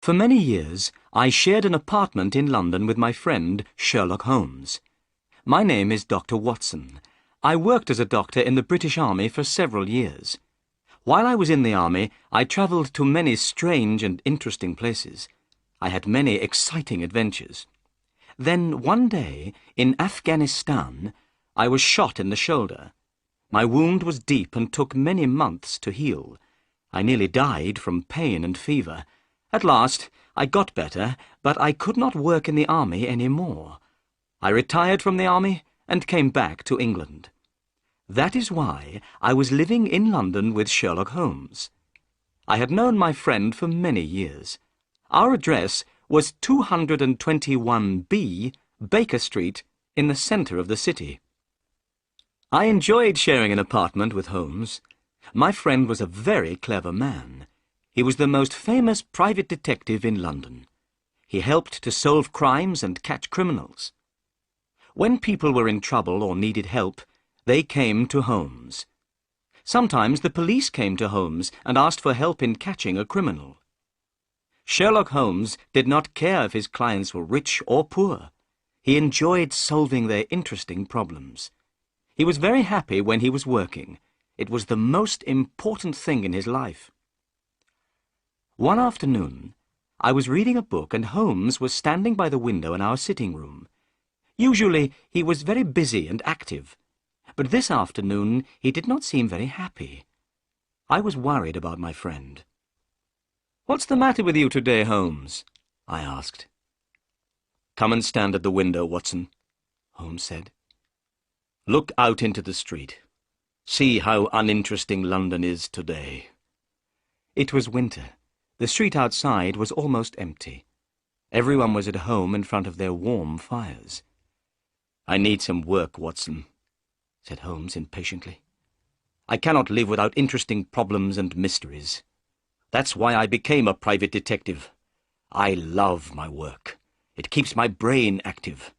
For many years, I shared an apartment in London with my friend Sherlock Holmes. My name is Dr. Watson. I worked as a doctor in the British Army for several years. While I was in the army, I travelled to many strange and interesting places. I had many exciting adventures. Then one day, in Afghanistan, I was shot in the shoulder. My wound was deep and took many months to heal. I nearly died from pain and fever. At last, I got better, but I could not work in the army any more. I retired from the army and came back to England. That is why I was living in London with Sherlock Holmes. I had known my friend for many years. Our address was 221B, Baker Street, in the centre of the city. I enjoyed sharing an apartment with Holmes. My friend was a very clever man. He was the most famous private detective in London. He helped to solve crimes and catch criminals. When people were in trouble or needed help, they came to Holmes. Sometimes the police came to Holmes and asked for help in catching a criminal. Sherlock Holmes did not care if his clients were rich or poor. He enjoyed solving their interesting problems. He was very happy when he was working. It was the most important thing in his life. One afternoon, I was reading a book and Holmes was standing by the window in our sitting room. Usually, he was very busy and active, but this afternoon he did not seem very happy. I was worried about my friend. "What's the matter with you today, Holmes?" I asked. "Come and stand at the window, Watson," Holmes said. "Look out into the street. See how uninteresting London is today." It was winter. The street outside was almost empty. Everyone was at home in front of their warm fires. "I need some work, Watson," said Holmes impatiently. "I cannot live without interesting problems and mysteries. That's why I became a private detective. I love my work. It keeps my brain active.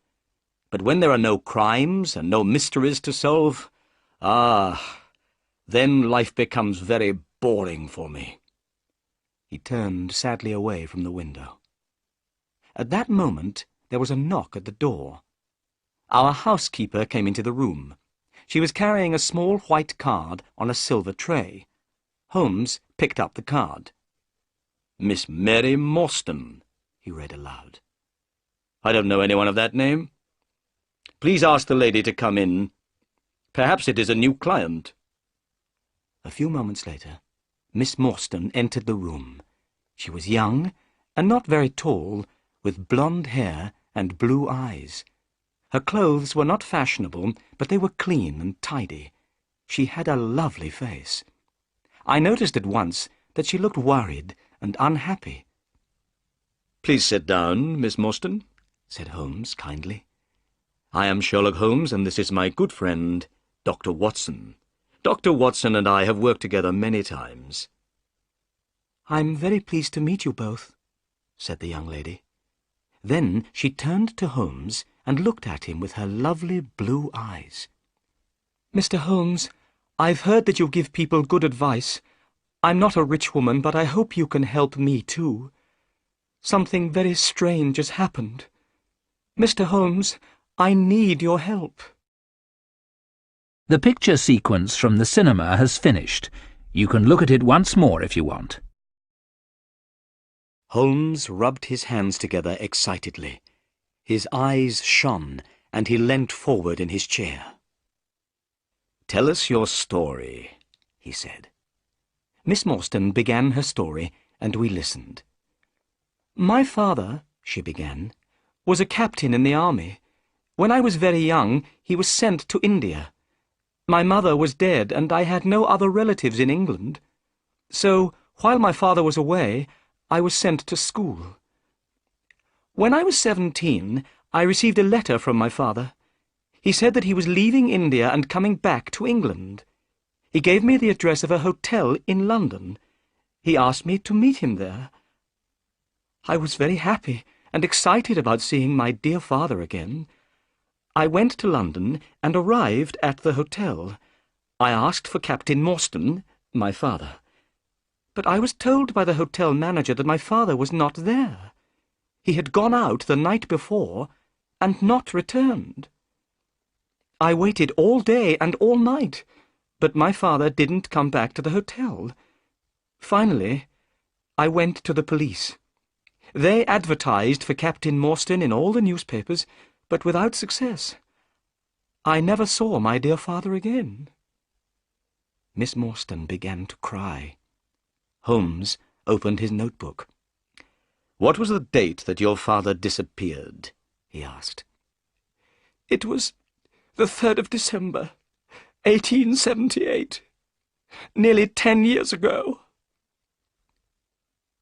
But when there are no crimes and no mysteries to solve, then life becomes very boring for me." He turned sadly away from the window. At that moment, there was a knock at the door. Our housekeeper came into the room. She was carrying a small white card on a silver tray. Holmes picked up the card. "Miss Mary Morstan," he read aloud. "I don't know anyone of that name. Please ask the lady to come in. Perhaps it is a new client." A few moments later, Miss Morstan entered the room. She was young and not very tall, with blonde hair and blue eyes. Her clothes were not fashionable, but they were clean and tidy. She had a lovely face. I noticed at once that she looked worried and unhappy. "Please sit down, Miss Morstan," said Holmes kindly. "I am Sherlock Holmes, and this is my good friend, Dr. Watson. Dr. Watson and I have worked together many times." "I'm very pleased to meet you both," said the young lady. Then she turned to Holmes and looked at him with her lovely blue eyes. "Mr. Holmes, I've heard that you give people good advice. I'm not a rich woman, but I hope you can help me too. Something very strange has happened. Mr. Holmes, I need your help." The picture sequence from the cinema has finished. You can look at it once more if you want. Holmes rubbed his hands together excitedly. His eyes shone, and he leant forward in his chair. "Tell us your story," he said. Miss Morstan began her story, and we listened. "My father," she began, "was a captain in the army. When I was very young, he was sent to India. My mother was dead, and I had no other relatives in England. So, while my father was away, I was sent to school. When I was 17, I received a letter from my father. He said that he was leaving India and coming back to England. He gave me the address of a hotel in London. He asked me to meet him there. I was very happy and excited about seeing my dear father again. I went to London and arrived at the hotel. I asked for Captain Morstan, my father. But I was told by the hotel manager that my father was not there. He had gone out the night before and not returned. I waited all day and all night, but my father didn't come back to the hotel. Finally, I went to the police. They advertised for Captain Morstan in all the newspapers, but without success. I never saw my dear father again." Miss Morstan began to cry. Holmes opened his notebook. "What was the date that your father disappeared?" he asked. "It was the 3rd of December, 1878. Nearly 10 years ago."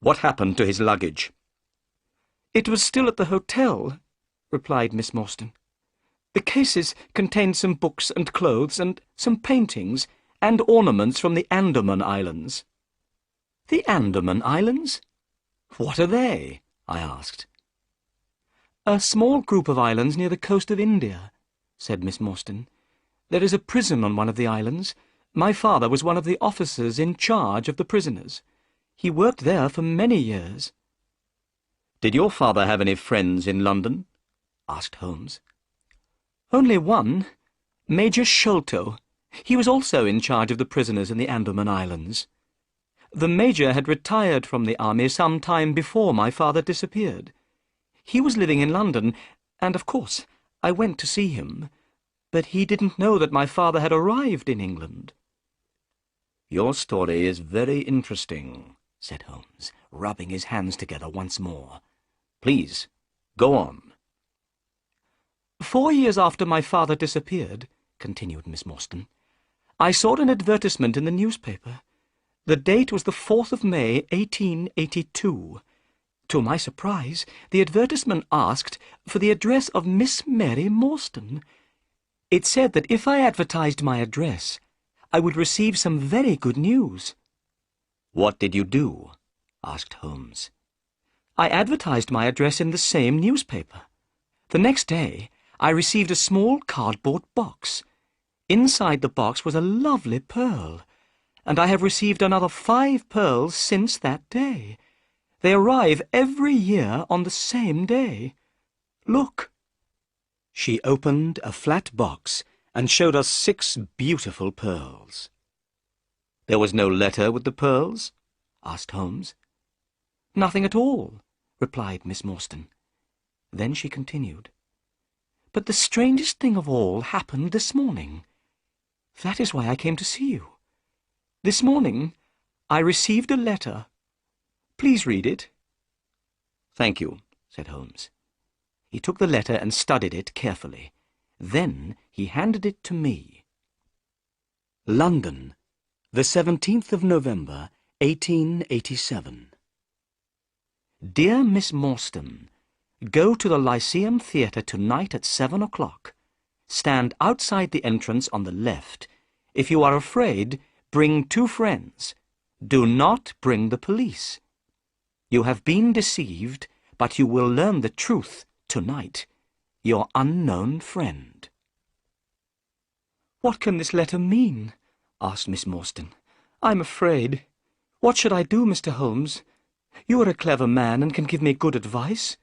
"What happened to his luggage?" "It was still at the hotel," replied Miss Morstan. "The cases contained some books and clothes and some paintings and ornaments from the Andaman Islands." "The Andaman Islands? What are they?" I asked. "A small group of islands near the coast of India," said Miss Morstan. "There is a prison on one of the islands. My father was one of the officers in charge of the prisoners. He worked there for many years." "Did your father have any friends in London?" asked Holmes. "Only one, Major Sholto. He was also in charge of the prisoners in the Andaman Islands. The Major had retired from the army some time before my father disappeared. He was living in London, and of course I went to see him, but he didn't know that my father had arrived in England." "Your story is very interesting," said Holmes, rubbing his hands together once more. "Please, go on." 4 years after my father disappeared," continued Miss Morstan, "I saw an advertisement in the newspaper. The date was the 4th of May, 1882. To my surprise, the advertisement asked for the address of Miss Mary Morstan. It said that if I advertised my address, I would receive some very good news." "What did you do?" asked Holmes. "I advertised my address in the same newspaper. The next day, I received a small cardboard box. Inside the box was a lovely pearl, and I have received another 5 pearls since that day. They arrive every year on the same day. Look." She opened a flat box and showed us 6 beautiful pearls. "There was no letter with the pearls?" asked Holmes. "Nothing at all," replied Miss Morstan. Then she continued, "But the strangest thing of all happened this morning. That is why I came to see you. This morning I received a letter. Please read it." "Thank you," said Holmes. He took the letter and studied it carefully. Then he handed it to me. London, the 17th of November, 1887. Dear Miss Morstan, go to the Lyceum Theatre tonight at 7 o'clock. Stand outside the entrance on the left. If you are afraid, bring 2 friends. Do not bring the police. You have been deceived, but you will learn the truth tonight. Your unknown friend. "What can this letter mean?" asked Miss Morstan. "I'm afraid. What should I do, Mr. Holmes? You are a clever man and can give me good advice."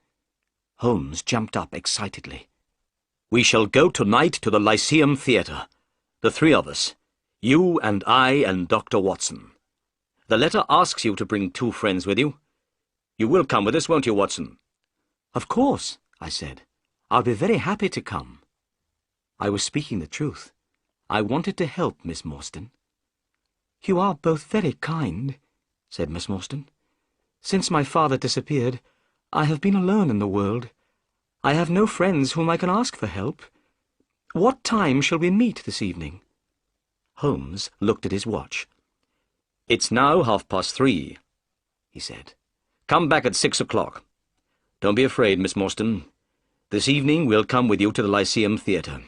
Holmes jumped up excitedly. "We shall go tonight to the Lyceum Theatre. The 3 of us. You and I and Dr. Watson. The letter asks you to bring 2 friends with you. You will come with us, won't you, Watson?" "Of course," I said. "I'll be very happy to come." I was speaking the truth. I wanted to help Miss Morstan. "You are both very kind," said Miss Morstan. "Since my father disappeared, I have been alone in the world. I have no friends whom I can ask for help. What time shall we meet this evening?" Holmes looked at his watch. "It's now 3:30, he said. "Come back at 6 o'clock. Don't be afraid, Miss Morstan. This evening we'll come with you to the Lyceum Theatre.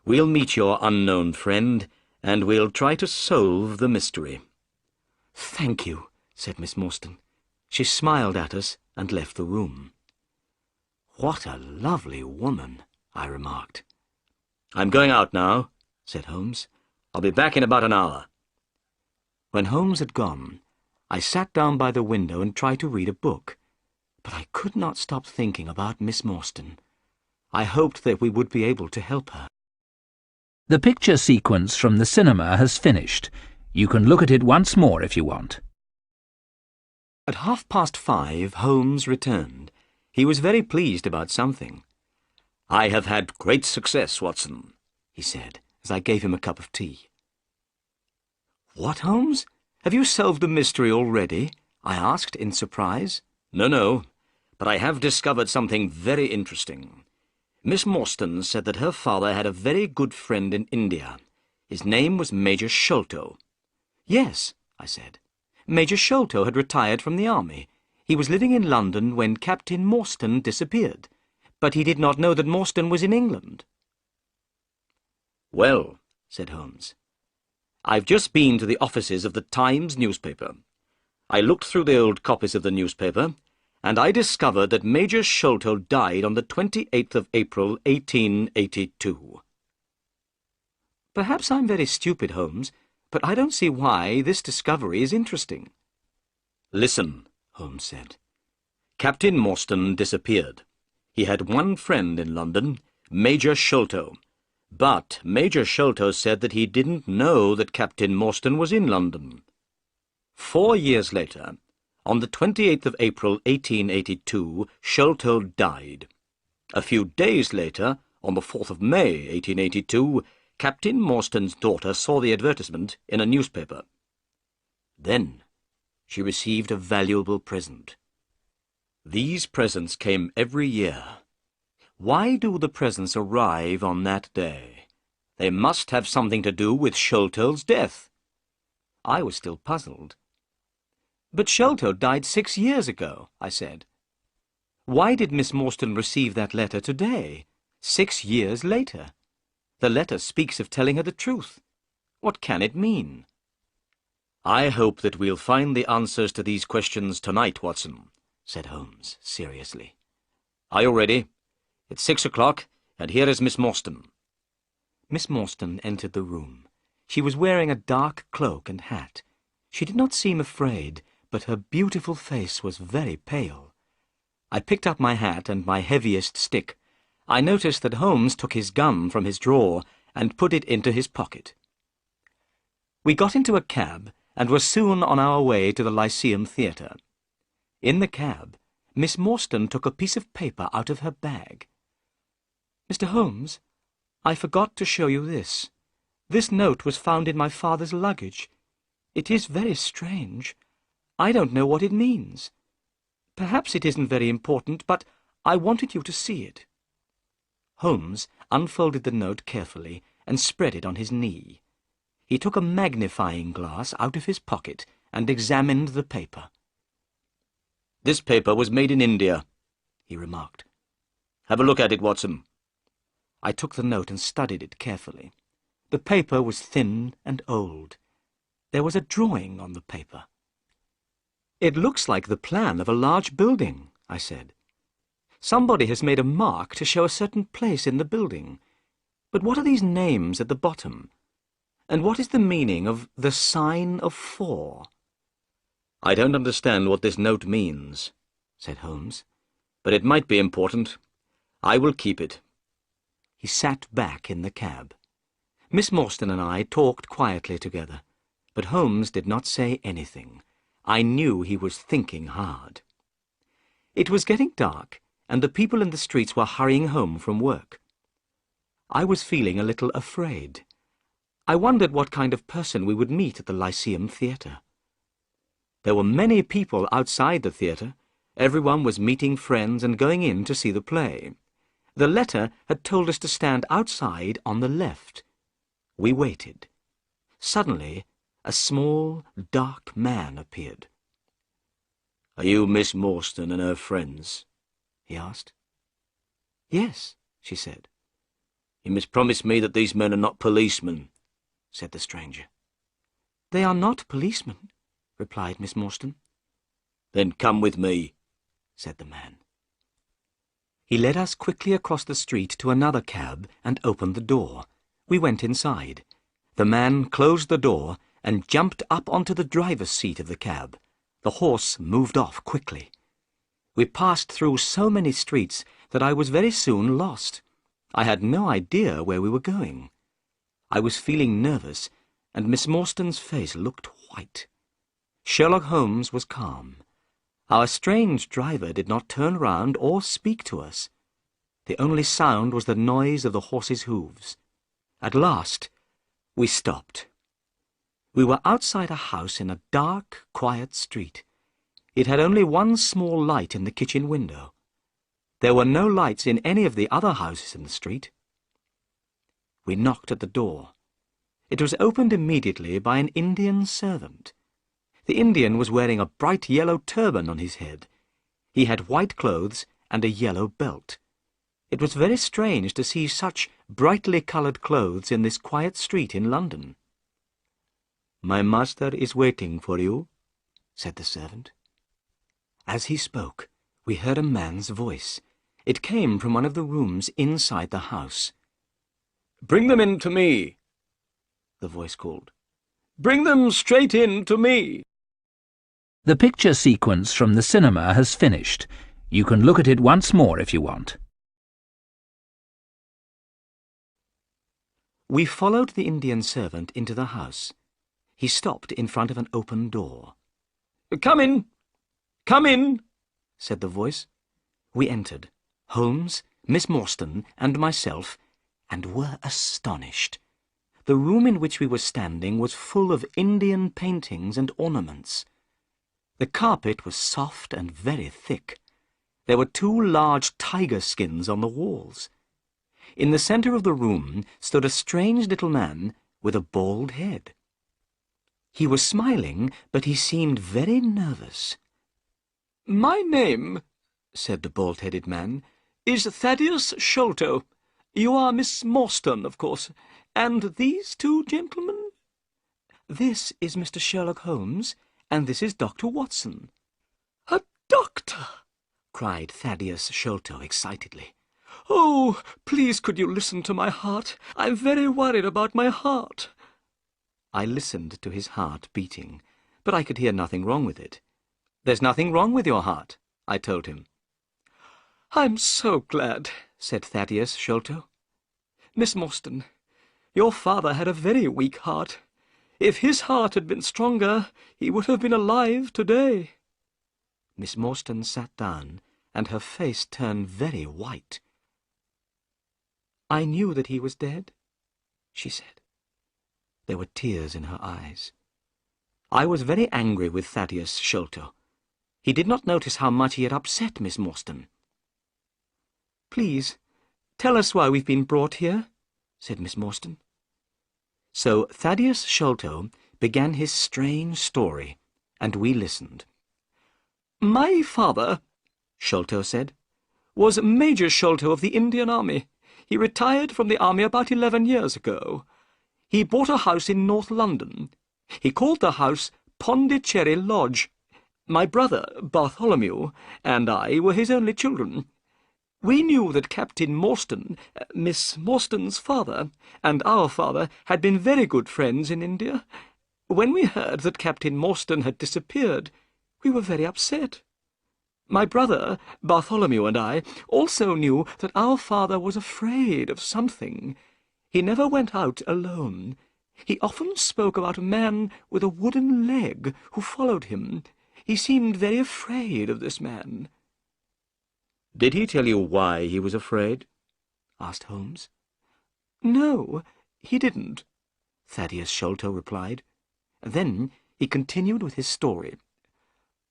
We'll meet your unknown friend, and we'll try to solve the mystery." "Thank you," said Miss Morstan. She smiled at us and left the room. "What a lovely woman," I remarked. "I'm going out now," said Holmes. "I'll be back in about an hour." When Holmes had gone, I sat down by the window and tried to read a book, but I could not stop thinking about Miss Morstan. I hoped that we would be able to help her. The picture sequence from the cinema has finished. You can look at it once more if you want. At 5:30, Holmes returned. He was very pleased about something. "I have had great success, Watson," he said, as I gave him a cup of tea. "What, Holmes? Have you solved the mystery already?" I asked in surprise. No, but I have discovered something very interesting. Miss Morstan said that her father had a very good friend in India. His name was Major Sholto. "Yes," I said. "Major Sholto had retired from the army. He was living in London when Captain Morstan disappeared, but he did not know that Morstan was in England." "Well," said Holmes, "I've just been to the offices of the Times newspaper. I looked through the old copies of the newspaper, and I discovered that Major Sholto died on the 28th of April, 1882. "Perhaps I'm very stupid, Holmes, but I don't see why this discovery is interesting." "Listen," Holmes said. "Captain Morstan disappeared. He had one friend in London, Major Sholto, but Major Sholto said that he didn't know that Captain Morstan was in London. 4 years later, on the 28th of April, 1882, Sholto died. A few days later, on the 4th of May, 1882, Captain Morstan's daughter saw the advertisement in a newspaper. Then she received a valuable present. These presents came every year. Why do the presents arrive on that day? They must have something to do with Sholto's death." I was still puzzled. "But Sholto died 6 years ago," I said. "Why did Miss Morstan receive that letter today, 6 years later? The letter speaks of telling her the truth. What can it mean?" "I hope that we'll find the answers to these questions tonight, Watson," said Holmes seriously. "Are you ready? It's 6 o'clock, and here is Miss Morstan." Miss Morstan entered the room. She was wearing a dark cloak and hat. She did not seem afraid, but her beautiful face was very pale. I picked up my hat and my heaviest stick. I noticed that Holmes took his gun from his drawer and put it into his pocket. We got into a cab and were soon on our way to the Lyceum Theatre. In the cab, Miss Morstan took a piece of paper out of her bag. "Mr. Holmes, I forgot to show you this. This note was found in my father's luggage. It is very strange. I don't know what it means. Perhaps it isn't very important, but I wanted you to see it." Holmes unfolded the note carefully and spread it on his knee. He took a magnifying glass out of his pocket and examined the paper. "This paper was made in India," he remarked. "Have a look at it, Watson." I took the note and studied it carefully. The paper was thin and old. There was a drawing on the paper. "It looks like the plan of a large building," I said. "Somebody has made a mark to show a certain place in the building. But what are these names at the bottom? And what is the meaning of the sign of 4? "I don't understand what this note means," said Holmes, "but it might be important. I will keep it." He sat back in the cab. Miss Morstan and I talked quietly together, but Holmes did not say anything. I knew he was thinking hard. It was getting dark, and the people in the streets were hurrying home from work. I was feeling a little afraid. I wondered what kind of person we would meet at the Lyceum Theatre. There were many people outside the theatre. Everyone was meeting friends and going in to see the play. The letter had told us to stand outside on the left. We waited. Suddenly, a small, dark man appeared. "Are you Miss Morstan and her friends?" he asked. "Yes," she said. "You must promise me that these men are not policemen," said the stranger. "They are not policemen," replied Miss Morstan. "Then come with me," said the man. He led us quickly across the street to another cab and opened the door. We went inside. The man closed the door and jumped up onto the driver's seat of the cab. The horse moved off quickly. We passed through so many streets that I was very soon lost. I had no idea where we were going. I was feeling nervous, and Miss Morstan's face looked white. Sherlock Holmes was calm. Our strange driver did not turn round or speak to us. The only sound was the noise of the horse's hooves. At last, we stopped. We were outside a house in a dark, quiet street. It had only one small light in the kitchen window. There were no lights in any of the other houses in the street. We knocked at the door. It was opened immediately by an Indian servant. The Indian was wearing a bright yellow turban on his head. He had white clothes and a yellow belt. It was very strange to see such brightly coloured clothes in this quiet street in London. "My master is waiting for you," said the servant. As he spoke, we heard a man's voice. It came from one of the rooms inside the house. "Bring them in to me," the voice called. "Bring them straight in to me." The picture sequence from the cinema has finished. You can look at it once more if you want. We followed the Indian servant into the house. He stopped in front of an open door. "Come in! Come in!" said the voice. We entered, Holmes, Miss Morstan, and myself, and were astonished. The room in which we were standing was full of Indian paintings and ornaments. The carpet was soft and very thick. There were 2 large tiger skins on the walls. In the centre of the room stood a strange little man with a bald head. He was smiling, but he seemed very nervous. "My name," said the bald-headed man, "is Thaddeus Sholto. You are Miss Morstan, of course. And these 2 gentlemen?" "This is Mr. Sherlock Holmes, and this is Dr. Watson." "A doctor!" cried Thaddeus Sholto excitedly. "Oh, please could you listen to my heart? I'm very worried about my heart." I listened to his heart beating, but I could hear nothing wrong with it. "There's nothing wrong with your heart," I told him. "I'm so glad," said Thaddeus Sholto. "Miss Morstan, your father had a very weak heart. If his heart had been stronger, he would have been alive today." Miss Morstan sat down, and her face turned very white. "I knew that he was dead," she said. There were tears in her eyes. I was very angry with Thaddeus Sholto. He did not notice how much he had upset Miss Morstan. "Please, tell us why we've been brought here," said Miss Morstan. So Thaddeus Sholto began his strange story, and we listened. "My father," Sholto said, "was Major Sholto of the Indian Army. He retired from the army about 11 years ago. He bought a house in North London. He called the house Pondicherry Lodge. My brother, Bartholomew, and I were his only children. We knew that Captain Morstan, Miss Morstan's father, and our father had been very good friends in India. When we heard that Captain Morstan had disappeared, we were very upset. My brother, Bartholomew, and I also knew that our father was afraid of something. He never went out alone. He often spoke about a man with a wooden leg who followed him. He seemed very afraid of this man." "Did he tell you why he was afraid?" asked Holmes. "No, he didn't," Thaddeus Sholto replied. Then he continued with his story.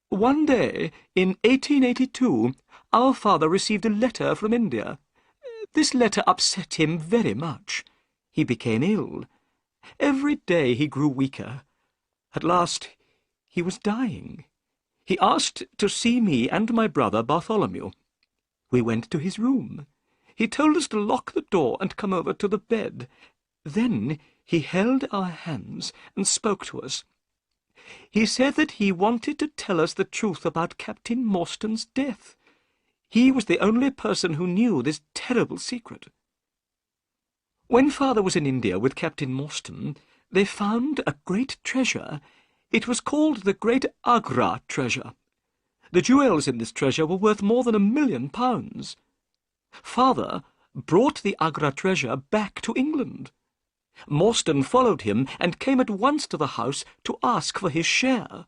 "One day, in 1882, our father received a letter from India. This letter upset him very much. He became ill. Every day he grew weaker. At last he was dying. He asked to see me and my brother Bartholomew. We went to his room. He told us to lock the door and come over to the bed. Then he held our hands and spoke to us. He said that he wanted to tell us the truth about Captain Morstan's death. He was the only person who knew this terrible secret. When father was in India with Captain Morstan, they found a great treasure. It was called the Great Agra treasure. The jewels in this treasure were worth more than £1,000,000. Father brought the Agra treasure back to England. Morstan followed him and came at once to the house to ask for his share.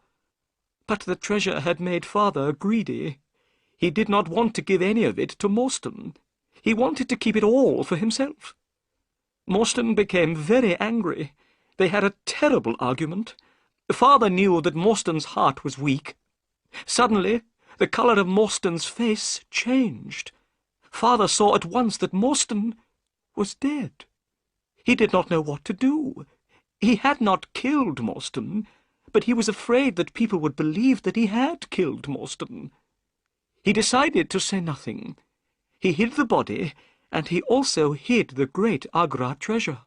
But the treasure had made Father greedy. He did not want to give any of it to Morstan. He wanted to keep it all for himself. Morstan became very angry. They had a terrible argument. Father knew that Morstan's heart was weak. Suddenly, the colour of Morstan's face changed. Father saw at once that Morstan was dead. He did not know what to do. He had not killed Morstan, but he was afraid that people would believe that he had killed Morstan. He decided to say nothing. He hid the body, and he also hid the great Agra treasure.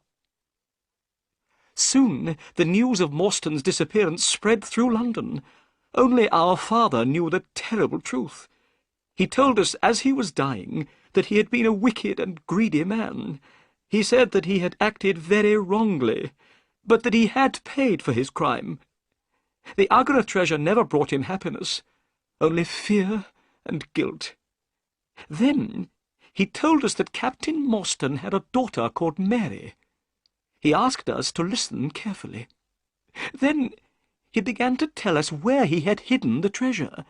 Soon the news of Morstan's disappearance spread through London. Only our father knew the terrible truth. He told us as he was dying that he had been a wicked and greedy man. He said that he had acted very wrongly, but that he had paid for his crime. The Agra treasure never brought him happiness, only fear and guilt. Then he told us that Captain Morstan had a daughter called Mary. He asked us to listen carefully. Then he began to tell us where he had hidden the treasure.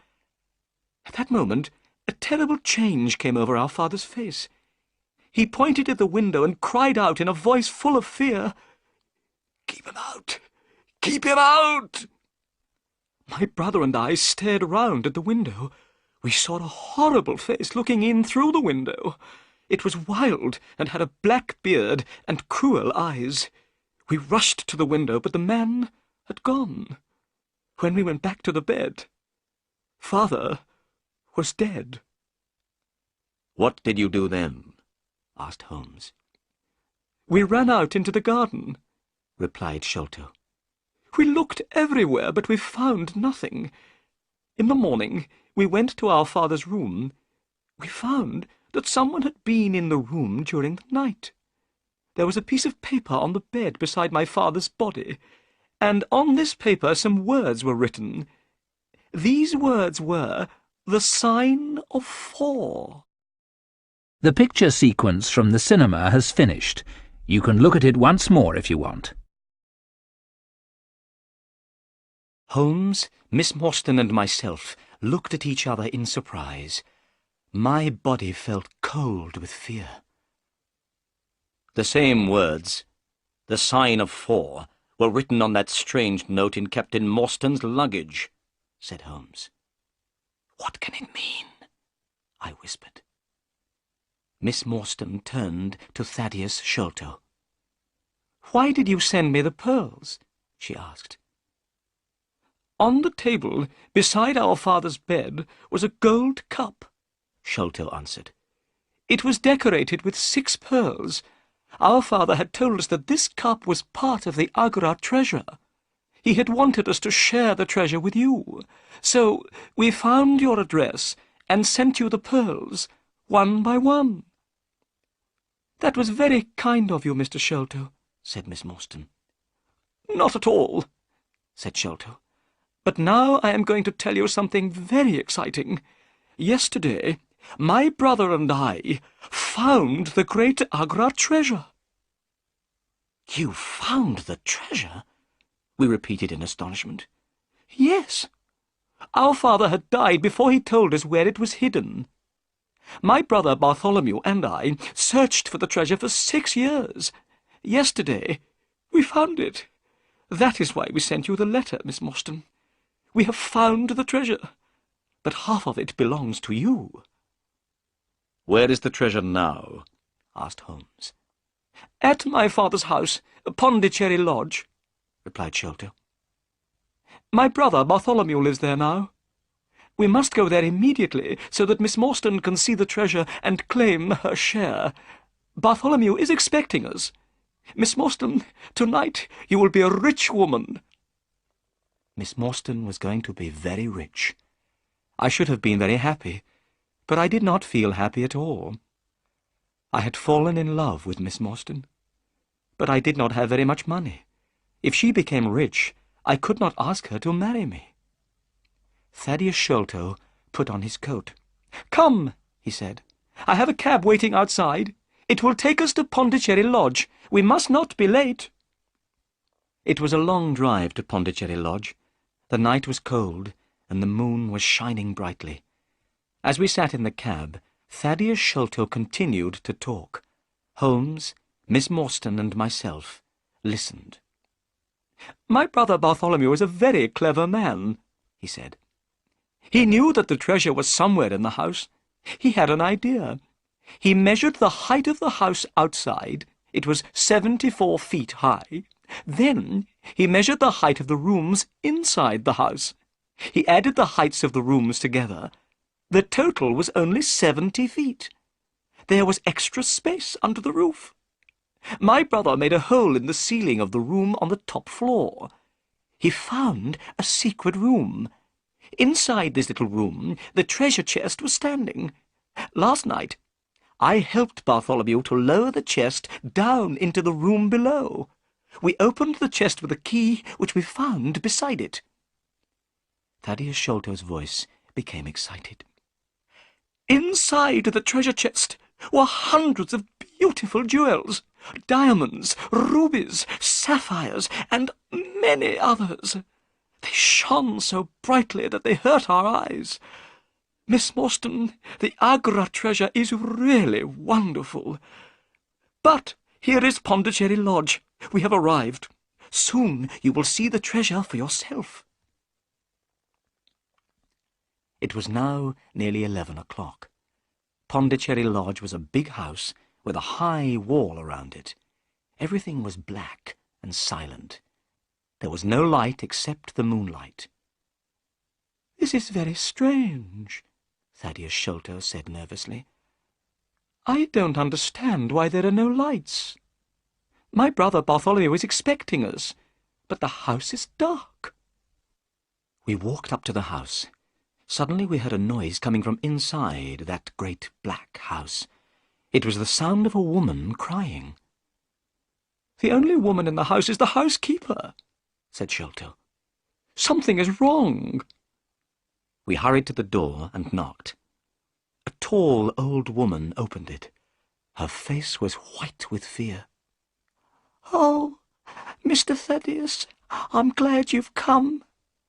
At that moment, a terrible change came over our father's face. He pointed at the window and cried out in a voice full of fear, "Keep him out! Keep him out!" My brother and I stared round at the window. We saw a horrible face looking in through the window. It was wild and had a black beard and cruel eyes. We rushed to the window, but the man had gone. When we went back to the bed, Father was dead. What did you do then? Asked Holmes. We ran out into the garden, replied Sholto. We looked everywhere, but we found nothing. In the morning, we went to our father's room. We found that someone had been in the room during the night. There was a piece of paper on the bed beside my father's body, and on this paper some words were written. These words were, "The sign of 4." The picture sequence from the cinema has finished. You can look at it once more if you want. Holmes, Miss Morstan and myself looked at each other in surprise. My body felt cold with fear. The same words, "the sign of 4, were written on that strange note in Captain Morstan's luggage," said Holmes. "What can it mean?" I whispered. Miss Morstan turned to Thaddeus Sholto. "Why did you send me the pearls?" she asked. "On the table, beside our father's bed, was a gold cup," Sholto answered. "It was decorated with 6 pearls. Our father had told us that this cup was part of the Agra treasure. He had wanted us to share the treasure with you. So we found your address and sent you the pearls, one by one." "That was very kind of you, Mr. Sholto," said Miss Morstan. "Not at all," said Sholto. "But now I am going to tell you something very exciting. Yesterday, my brother and I found the great Agra treasure." "You found the treasure?" we repeated in astonishment. "Yes. Our father had died before he told us where it was hidden. My brother Bartholomew and I searched for the treasure for 6 years. Yesterday, we found it. That is why we sent you the letter, Miss Morstan. We have found the treasure, but half of it belongs to you." "Where is the treasure now?" asked Holmes. "At my father's house, Pondicherry Lodge," replied Sholto. "My brother Bartholomew lives there now. We must go there immediately so that Miss Morstan can see the treasure and claim her share. Bartholomew is expecting us. Miss Morstan, tonight you will be a rich woman." Miss Morstan was going to be very rich. I should have been very happy, but I did not feel happy at all. I had fallen in love with Miss Morstan, but I did not have very much money. If she became rich, I could not ask her to marry me. Thaddeus Sholto put on his coat. "Come," he said. "I have a cab waiting outside. It will take us to Pondicherry Lodge. We must not be late." It was a long drive to Pondicherry Lodge. The night was cold, and the moon was shining brightly. As we sat in the cab, Thaddeus Sholto continued to talk. Holmes, Miss Morstan, and myself listened. "My brother Bartholomew is a very clever man," he said. "He knew that the treasure was somewhere in the house. He had an idea. He measured the height of the house outside. It was 74 feet high. Then he measured the height of the rooms inside the house. He added the heights of the rooms together. The total was only 70 feet. There was extra space under the roof. My brother made a hole in the ceiling of the room on the top floor. He found a secret room. Inside this little room, the treasure chest was standing. Last night, I helped Bartholomew to lower the chest down into the room below. We opened the chest with a key which we found beside it." Thaddeus Sholto's voice became excited. "Inside the treasure chest were hundreds of beautiful jewels, diamonds, rubies, sapphires, and many others. They shone so brightly that they hurt our eyes. Miss Morstan, the Agra treasure is really wonderful. But here is Pondicherry Lodge. We have arrived. Soon you will see the treasure for yourself." It was now nearly 11 o'clock. Pondicherry Lodge was a big house with a high wall around it. Everything was black and silent. There was no light except the moonlight. "This is very strange," Thaddeus Sholto said nervously. "I don't understand why there are no lights. My brother Bartholomew is expecting us, but the house is dark." We walked up to the house. Suddenly we heard a noise coming from inside that great black house. It was the sound of a woman crying. "The only woman in the house is the housekeeper," said Sholto. "Something is wrong." We hurried to the door and knocked. A tall old woman opened it. Her face was white with fear. "Oh, Mr. Thaddeus, I'm glad you've come,"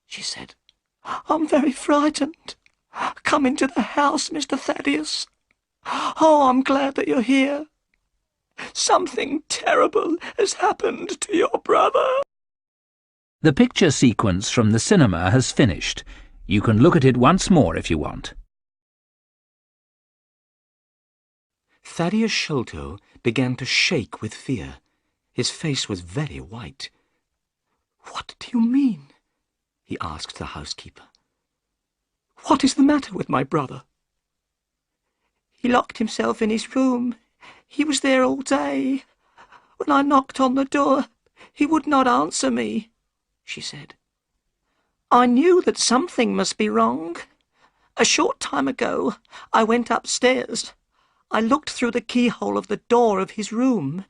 she said. "I'm very frightened. Come into the house, Mr. Thaddeus. Oh, I'm glad that you're here. Something terrible has happened to your brother." The picture sequence from the cinema has finished. You can look at it once more if you want. Thaddeus Sholto began to shake with fear. His face was very white. "What do you mean?" he asked the housekeeper. "What is the matter with my brother?" "He locked himself in his room. He was there all day. When I knocked on the door, he would not answer me," she said. "I knew that something must be wrong. A short time ago, I went upstairs. I looked through the keyhole of the door of his room.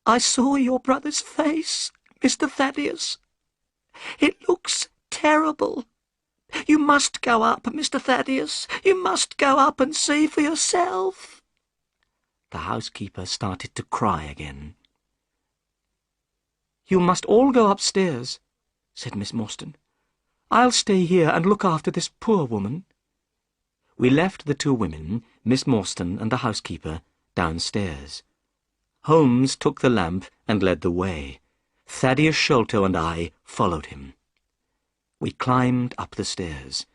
I saw your brother's face, Mr. Thaddeus. It looks terrible. You must go up, Mr. Thaddeus. You must go up and see for yourself." The housekeeper started to cry again. "You must all go upstairs," said Miss Morstan. "I'll stay here and look after this poor woman." We left the two women, Miss Morstan and the housekeeper, downstairs. Holmes took the lamp and led the way. Thaddeus Sholto and I followed him. We climbed up the stairs.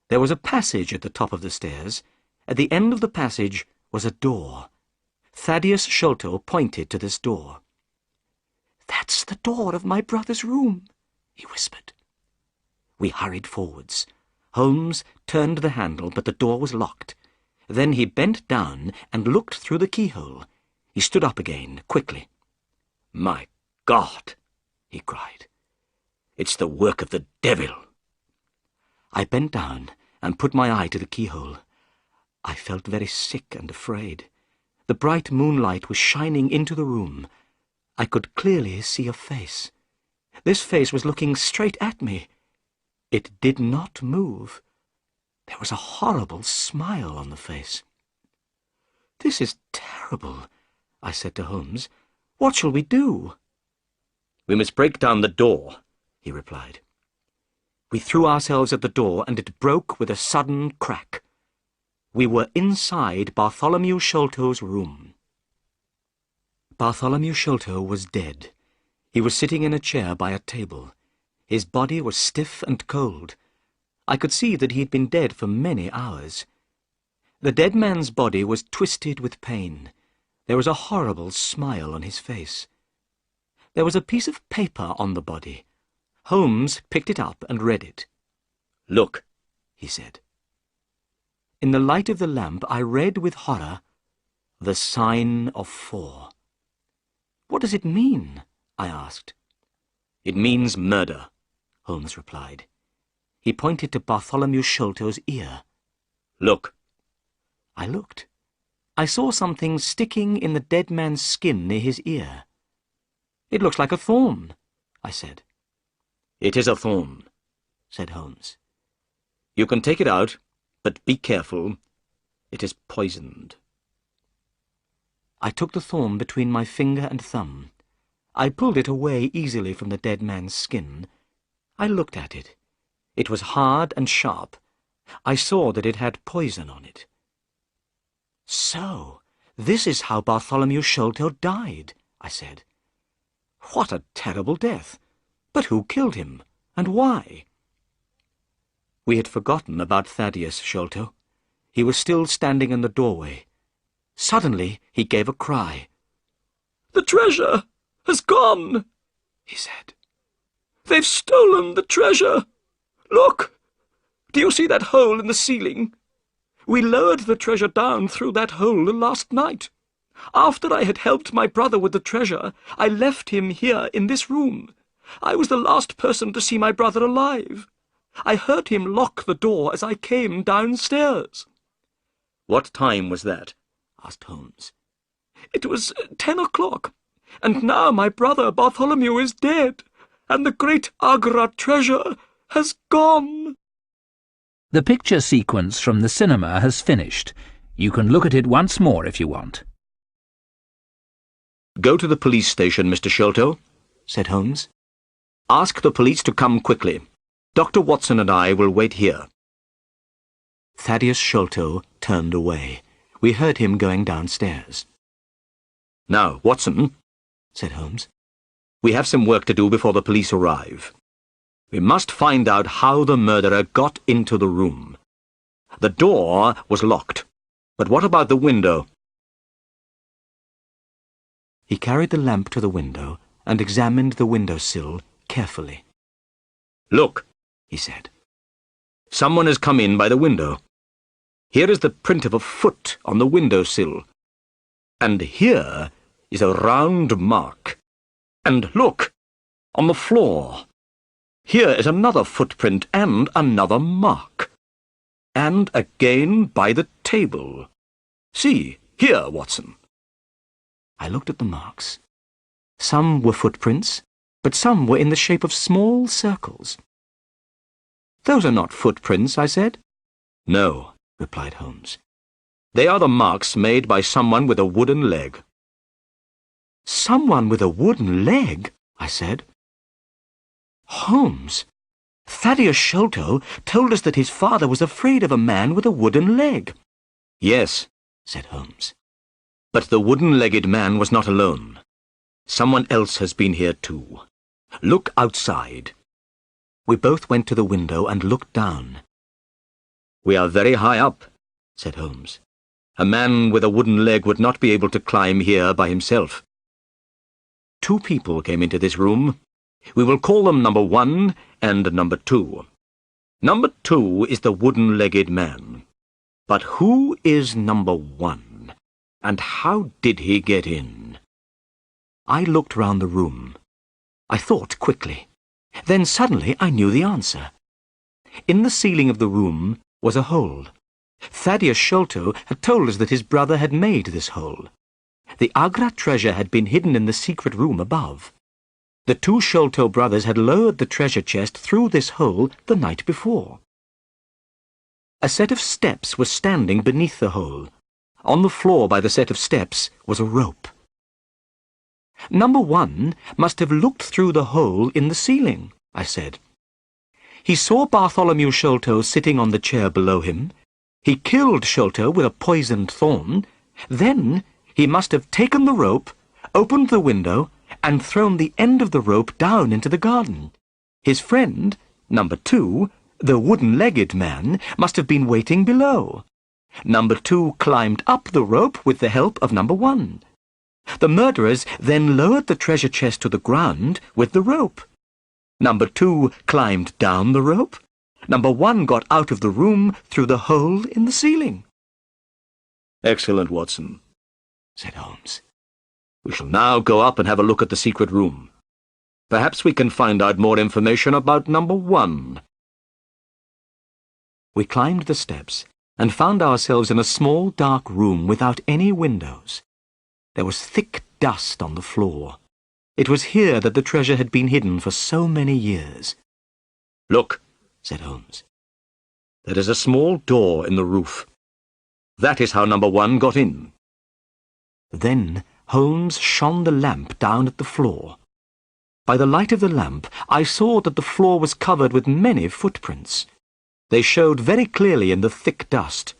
There was a passage at the top of the stairs. At the end of the passage was a door. Thaddeus Sholto pointed to this door. "That's the door of my brother's room," he whispered. We hurried forwards. Holmes turned the handle, but the door was locked. Then he bent down and looked through the keyhole. He stood up again, quickly. "My God!" he cried. "It's the work of the devil." I bent down and put my eye to the keyhole. I felt very sick and afraid. The bright moonlight was shining into the room. I could clearly see a face. This face was looking straight at me. It did not move. There was a horrible smile on the face. "This is terrible," I said to Holmes. "What shall we do?" "We must break down the door," he replied. We threw ourselves at the door, and it broke with a sudden crack. We were inside Bartholomew Sholto's room. Bartholomew Sholto was dead. He was sitting in a chair by a table. His body was stiff and cold. I could see that he had been dead for many hours. The dead man's body was twisted with pain. There was a horrible smile on his face. There was a piece of paper on the body. Holmes picked it up and read it. "Look," he said. In the light of the lamp, I read with horror, "The sign of 4." "What does it mean?" I asked. "It means murder," Holmes replied. He pointed to Bartholomew Sholto's ear. "Look." I looked. I saw something sticking in the dead man's skin near his ear. "It looks like a thorn," I said. "It is a thorn," said Holmes. "You can take it out, but be careful. It is poisoned." I took the thorn between my finger and thumb. I pulled it away easily from the dead man's skin. I looked at it. It was hard and sharp. I saw that it had poison on it. "So, this is how Bartholomew Sholto died," I said. "What a terrible death! But who killed him, and why?" We had forgotten about Thaddeus Sholto. He was still standing in the doorway. Suddenly he gave a cry. "The treasure has gone," he said. "They've stolen the treasure. Look! Do you see that hole in the ceiling? We lowered the treasure down through that hole last night. After I had helped my brother with the treasure, I left him here in this room. I was the last person to see my brother alive. I heard him lock the door as I came downstairs." "What time was that?" asked Holmes. "It was 10 o'clock, and now my brother Bartholomew is dead, and the great Agra treasure has gone." The picture sequence from the cinema has finished. You can look at it once more if you want. "Go to the police station, Mr. Sholto," said Holmes. "Ask the police to come quickly. Dr. Watson and I will wait here." Thaddeus Sholto turned away. We heard him going downstairs. "Now, Watson," said Holmes, "we have some work to do before the police arrive. We must find out how the murderer got into the room. The door was locked, but what about the window?" He carried the lamp to the window and examined the window-sill carefully. "Look," he said. "Someone has come in by the window. Here is the print of a foot on the window-sill. And here is a round mark. And look, on the floor. Here is another footprint and another mark. And again by the table. See, here, Watson." I looked at the marks. Some were footprints, but some were in the shape of small circles. "Those are not footprints," I said. "No," replied Holmes. "they are the marks made by someone with a wooden leg." "Someone with a wooden leg?" I said. "Holmes, Thaddeus Sholto told us that his father was afraid of a man with a wooden leg." "Yes," said Holmes. "but the wooden-legged man was not alone. Someone else has been here too. Look outside." We both went to the window and looked down. "We are very high up," said Holmes. "A man with a wooden leg would not be able to climb here by himself. 2 people came into this room. We will call them number 1 and number 2. Number 2 is the wooden-legged man. But who is number 1? And how did he get in?" I looked round the room. I thought quickly. Then suddenly I knew the answer. In the ceiling of the room was a hole. Thaddeus Sholto had told us that his brother had made this hole. The Agra treasure had been hidden in the secret room above. The two Sholto brothers had lowered the treasure chest through this hole the night before. A set of steps was standing beneath the hole. On the floor by the set of steps was a rope. Number 1 must have looked through the hole in the ceiling, I said. He saw Bartholomew Sholto sitting on the chair below him. He killed Sholto with a poisoned thorn. Then he must have taken the rope, opened the window, and thrown the end of the rope down into the garden. His friend, number 2, the wooden-legged man, must have been waiting below. Number 2 climbed up the rope with the help of number 1. The murderers then lowered the treasure chest to the ground with the rope. Number 2 climbed down the rope. Number 1 got out of the room through the hole in the ceiling. Excellent, Watson, said Holmes. We shall now go up and have a look at the secret room. Perhaps we can find out more information about number 1. We climbed the steps and found ourselves in a small dark room without any windows. There was thick dust on the floor. It was here that the treasure had been hidden for so many years. Look, said Holmes. there is a small door in the roof. That is how number 1 got in. Then Holmes shone the lamp down at the floor. By the light of the lamp, I saw that the floor was covered with many footprints. They showed very clearly in the thick dust.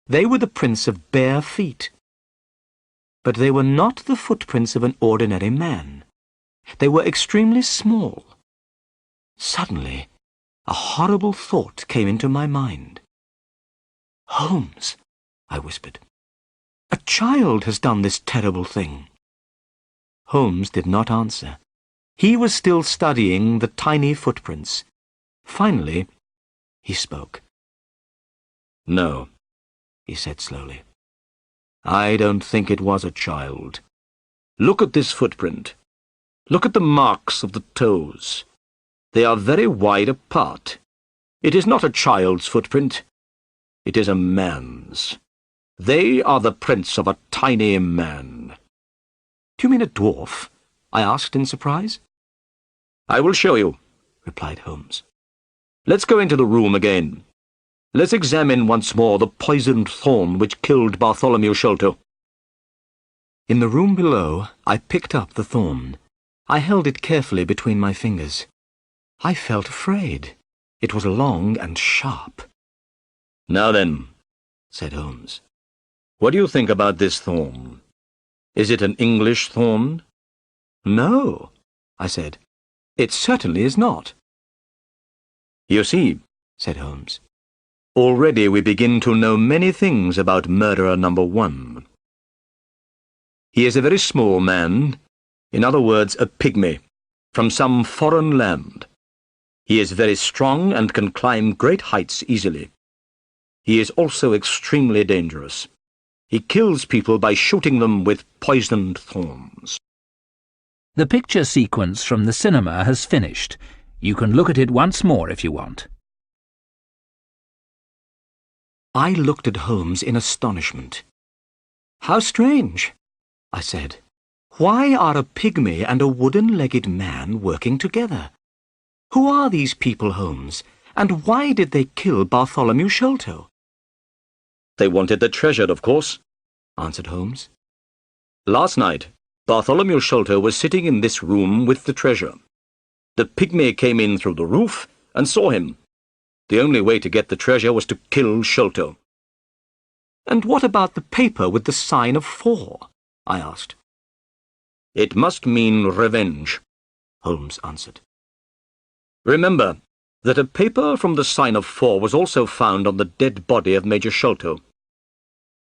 They were the prints of bare feet. But they were not the footprints of an ordinary man. They were extremely small. Suddenly, a horrible thought came into my mind. "Holmes," I whispered, "a child has done this terrible thing." Holmes did not answer. He was still studying the tiny footprints. Finally, he spoke. No, He said slowly. I don't think it was a child. Look at this footprint. Look at the marks of the toes. They are very wide apart. It is not a child's footprint. It is a man's. They are the prints of a tiny man. "Do you mean a dwarf?" I asked in surprise. I will show you, replied Holmes. Let's go into the room again. Let's examine once more the poisoned thorn which killed Bartholomew Sholto. In the room below, I picked up the thorn. I held it carefully between my fingers. I felt afraid. It was long and sharp. Now then, said Holmes. What do you think about this thorn? Is it an English thorn? No, I said. It certainly is not. You see, said Holmes. Already we begin to know many things about murderer number 1. He is a very small man, in other words, a pygmy, from some foreign land. He is very strong and can climb great heights easily. He is also extremely dangerous. He kills people by shooting them with poisoned thorns. The picture sequence from the cinema has finished. You can look at it once more if you want. I looked at Holmes in astonishment. "How strange," I said. "Why are a pygmy and a wooden-legged man working together? Who are these people, Holmes, and why did they kill Bartholomew Sholto?" They wanted the treasure, of course, answered Holmes. Last night, Bartholomew Sholto was sitting in this room with the treasure. The pygmy came in through the roof and saw him. The only way to get the treasure was to kill Sholto. "And what about the paper with the sign of 4? I asked. "It must mean revenge," Holmes answered. "Remember that a paper from the sign of 4 was also found on the dead body of Major Sholto.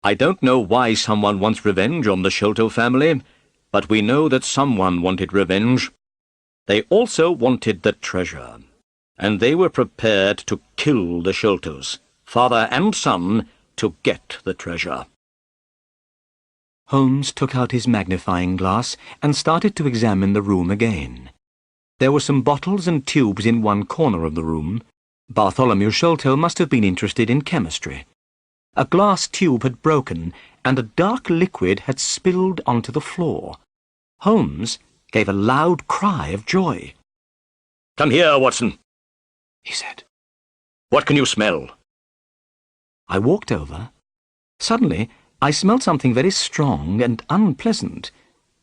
I don't know why someone wants revenge on the Sholto family, but we know that someone wanted revenge. They also wanted the treasure, and they were prepared to kill the Sholtos, father and son, to get the treasure." Holmes took out his magnifying glass and started to examine the room again. There were some bottles and tubes in one corner of the room. Bartholomew Sholto must have been interested in chemistry. A glass tube had broken, and a dark liquid had spilled onto the floor. Holmes gave a loud cry of joy. "Come here, Watson," he said. "What can you smell?" I walked over. Suddenly, I smelled something very strong and unpleasant.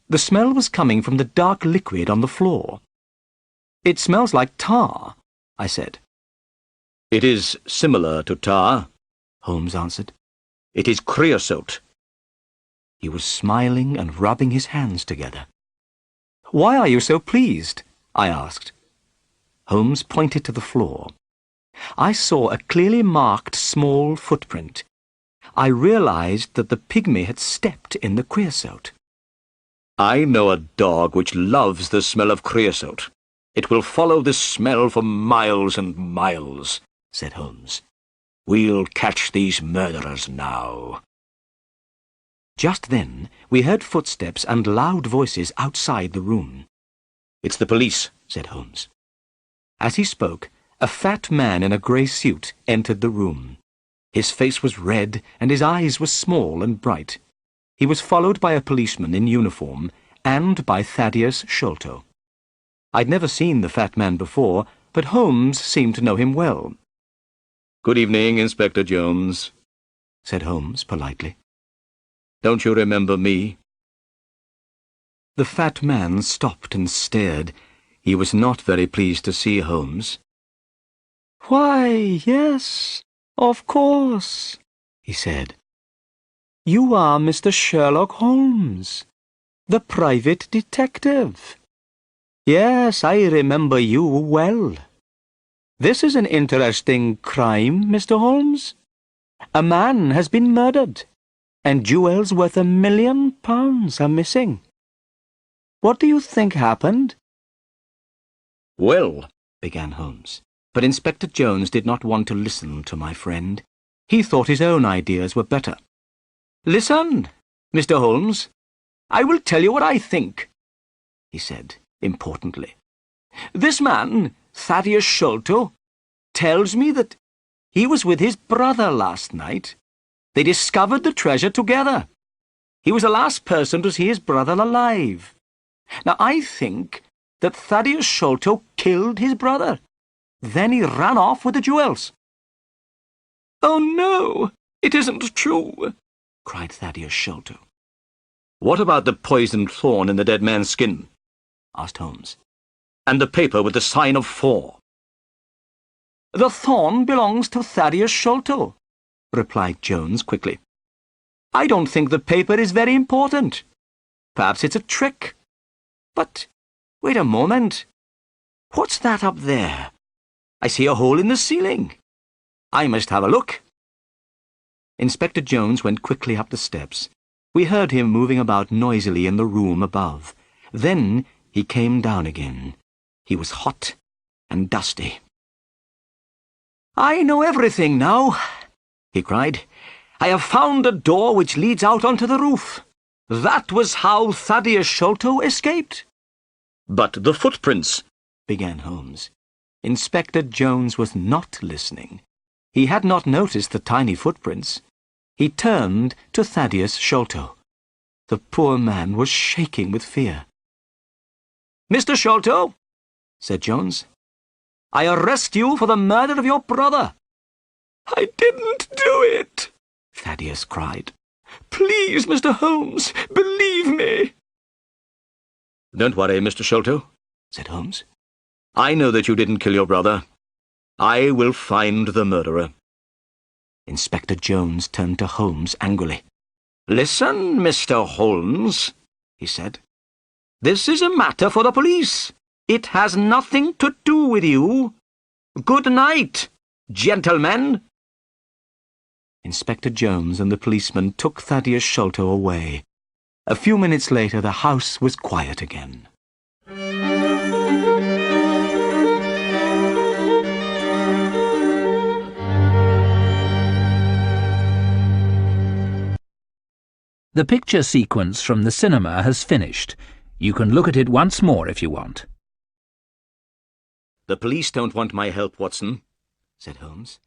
The smell was coming from the dark liquid on the floor. "It smells like tar," I said. "It is similar to tar," Holmes answered. "It is creosote." He was smiling and rubbing his hands together. "Why are you so pleased?" I asked. Holmes pointed to the floor. I saw a clearly marked small footprint. I realized that the pygmy had stepped in the creosote. "I know a dog which loves the smell of creosote. It will follow this smell for miles and miles," said Holmes. "We'll catch these murderers now." Just then, we heard footsteps and loud voices outside the room. "It's the police," said Holmes. As he spoke, a fat man in a grey suit entered the room. His face was red and his eyes were small and bright. He was followed by a policeman in uniform and by Thaddeus Sholto. I'd never seen the fat man before, but Holmes seemed to know him well. "Good evening, Inspector Jones," said Holmes politely. "Don't you remember me?" The fat man stopped and stared. He was not very pleased to see Holmes. "Why, yes, of course," he said. "You are Mr. Sherlock Holmes, the private detective. Yes, I remember you well. This is an interesting crime, Mr. Holmes. A man has been murdered, and jewels worth £1 million are missing. What do you think happened?" "Well," began Holmes, but Inspector Jones did not want to listen to my friend. He thought his own ideas were better. "Listen, Mr. Holmes. I will tell you what I think," he said importantly. "This man, Thaddeus Sholto, tells me that he was with his brother last night. They discovered the treasure together. He was the last person to see his brother alive. Now, I think that Thaddeus Sholto killed his brother. Then he ran off with the jewels." "Oh, no, it isn't true," cried Thaddeus Sholto. "What about the poisoned thorn in the dead man's skin?" asked Holmes. "And the paper with the sign of 4? "The thorn belongs to Thaddeus Sholto," replied Jones quickly. "I don't think the paper is very important. Perhaps it's a trick. But wait a moment. What's that up there? I see a hole in the ceiling. I must have a look." Inspector Jones went quickly up the steps. We heard him moving about noisily in the room above. Then he came down again. He was hot and dusty. "I know everything now," he cried. "I have found a door which leads out onto the roof. That was how Thaddeus Sholto escaped." "But the footprints," began Holmes. Inspector Jones was not listening. He had not noticed the tiny footprints. He turned to Thaddeus Sholto. The poor man was shaking with fear. "Mr. Sholto," said Jones, "I arrest you for the murder of your brother." "I didn't do it," Thaddeus cried. "Please, Mr. Holmes, believe me." "Don't worry, Mr. Sholto," said Holmes. "I know that you didn't kill your brother. I will find the murderer." Inspector Jones turned to Holmes angrily. "Listen, Mr. Holmes," he said. "This is a matter for the police. It has nothing to do with you. Good night, gentlemen." Inspector Jones and the policeman took Thaddeus Sholto away. A few minutes later, the house was quiet again. The picture sequence from the cinema has finished. You can look at it once more if you want. "The police don't want my help, Watson," said Holmes,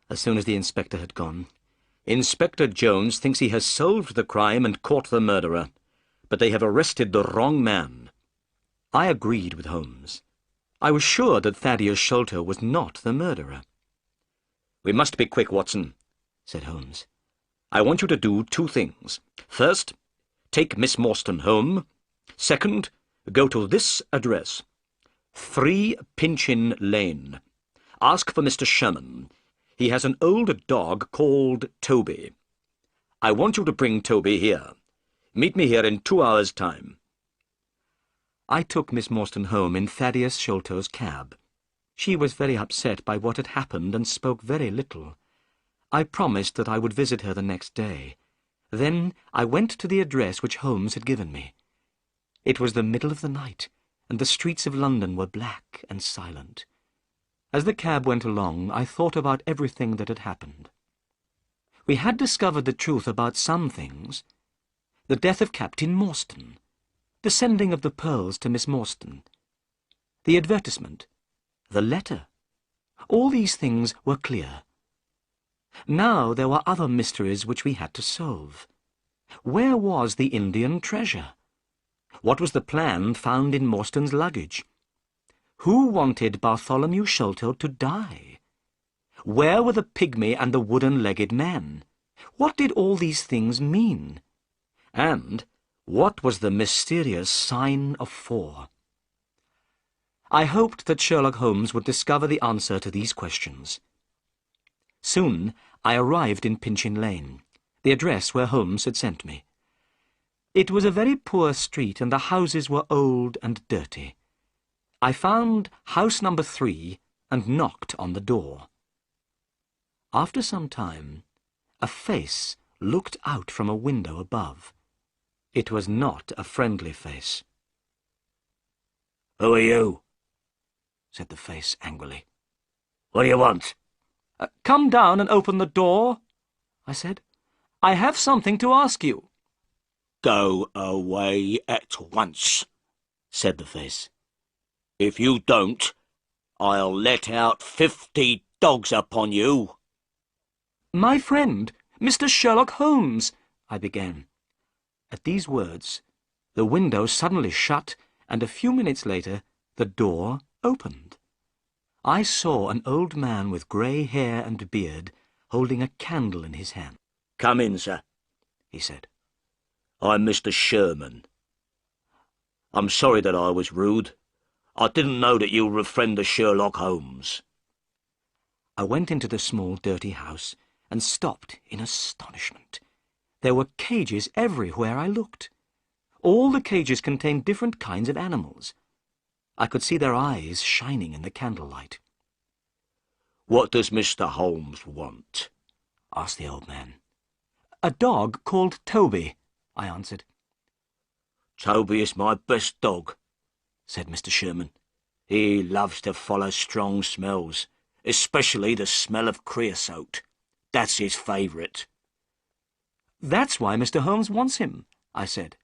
as soon as the inspector had gone. "Inspector Jones thinks he has solved the crime and caught the murderer, but they have arrested the wrong man. I agreed with Holmes. I was sure that Thaddeus Sholto was not the murderer. "We must be quick, Watson," said Holmes. "I want you to do two things. First, take Miss Morstan home. Second, go to this address, 3 Pinchin Lane. Ask for Mr. Sherman. He has an old dog called Toby. I want you to bring Toby here. Meet me here in 2 hours' time." I took Miss Morstan home in Thaddeus Sholto's cab. She was very upset by what had happened and spoke very little. I promised that I would visit her the next day. Then I went to the address which Holmes had given me. It was the middle of the night, and the streets of London were black and silent. As the cab went along, I thought about everything that had happened. We had discovered the truth about some things. The death of Captain Morstan, the sending of the pearls to Miss Morstan, the advertisement, the letter. All these things were clear. Now there were other mysteries which we had to solve. Where was the Indian treasure? What was the plan found in Morstan's luggage? Who wanted Bartholomew Sholto to die? Where were the pygmy and the wooden-legged men? What did all these things mean? And what was the mysterious sign of 4? I hoped that Sherlock Holmes would discover the answer to these questions. Soon I arrived in Pinchin Lane, the address where Holmes had sent me. It was a very poor street, and the houses were old and dirty. I found house number 3 and knocked on the door. After some time, a face looked out from a window above. It was not a friendly face. "Who are you?" said the face angrily. "What do you want?" Come down and open the door," I said. "I have something to ask you." "Go away at once," said the face. "If you don't, I'll let out 50 dogs upon you." "My friend, Mr. Sherlock Holmes," I began. At these words, the window suddenly shut, and a few minutes later, the door opened. I saw an old man with grey hair and beard holding a candle in his hand. "Come in, sir," he said. "I'm Mr. Sherman. I'm sorry that I was rude. I didn't know that you were a friend of Sherlock Holmes." I went into the small, dirty house and stopped in astonishment. There were cages everywhere I looked. All the cages contained different kinds of animals. I could see their eyes shining in the candlelight. "What does Mr. Holmes want?" asked the old man. "A dog called Toby," I answered. "Toby is my best dog," said Mr. Sherman. "He loves to follow strong smells, especially the smell of creosote. That's his favourite." "That's why Mr. Holmes wants him," I said.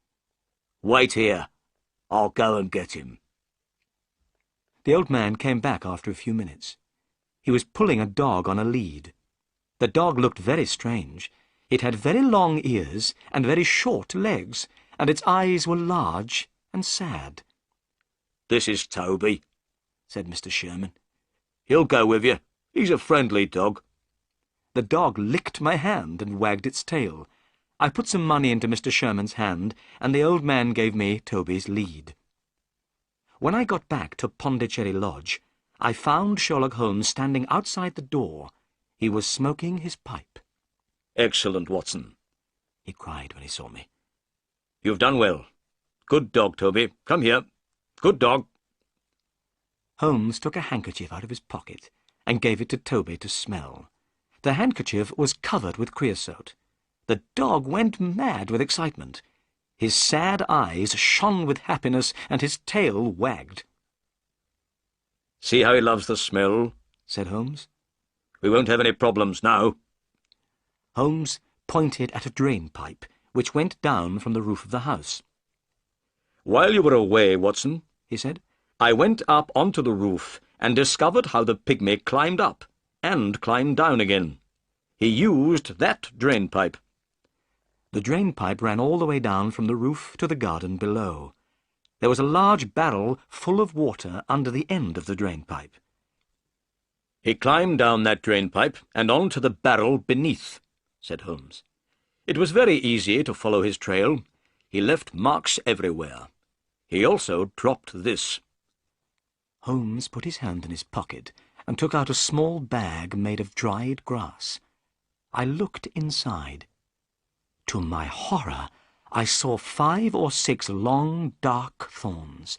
"Wait here. I'll go and get him." The old man came back after a few minutes. He was pulling a dog on a lead. The dog looked very strange. It had very long ears and very short legs, and its eyes were large and sad. "This is Toby," said Mr. Sherman. "He'll go with you. He's a friendly dog." The dog licked my hand and wagged its tail. I put some money into Mr. Sherman's hand, and the old man gave me Toby's lead. When I got back to Pondicherry Lodge, I found Sherlock Holmes standing outside the door. He was smoking his pipe. "Excellent, Watson," he cried when he saw me. "You've done well. Good dog, Toby. Come here. Good dog." Holmes took a handkerchief out of his pocket and gave it to Toby to smell. The handkerchief was covered with creosote. The dog went mad with excitement. His sad eyes shone with happiness, and his tail wagged. "See how he loves the smell," said Holmes. "We won't have any problems now." Holmes pointed at a drain pipe, which went down from the roof of the house. "While you were away, Watson," he said, "I went up onto the roof and discovered how the pygmy climbed up and climbed down again. He used that drain pipe." The drain pipe ran all the way down from the roof to the garden below. There was a large barrel full of water under the end of the drainpipe. "He climbed down that drainpipe and on to the barrel beneath," said Holmes. "It was very easy to follow his trail. He left marks everywhere. He also dropped this." Holmes put his hand in his pocket and took out a small bag made of dried grass. I looked inside. To my horror, I saw 5 or 6 long, dark thorns.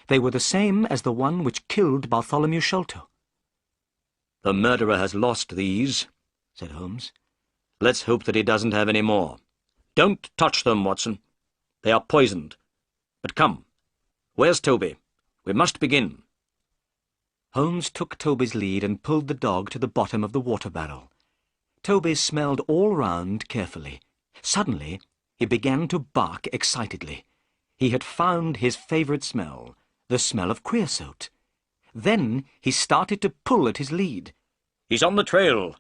They were the same as the one which killed Bartholomew Sholto. "The murderer has lost these," said Holmes. "Let's hope that he doesn't have any more. Don't touch them, Watson. They are poisoned. But come, where's Toby? We must begin." Holmes took Toby's lead and pulled the dog to the bottom of the water barrel. Toby smelled all round carefully. Suddenly, he began to bark excitedly. He had found his favourite smell, the smell of creosote. Then he started to pull at his lead. "He's on the trail,"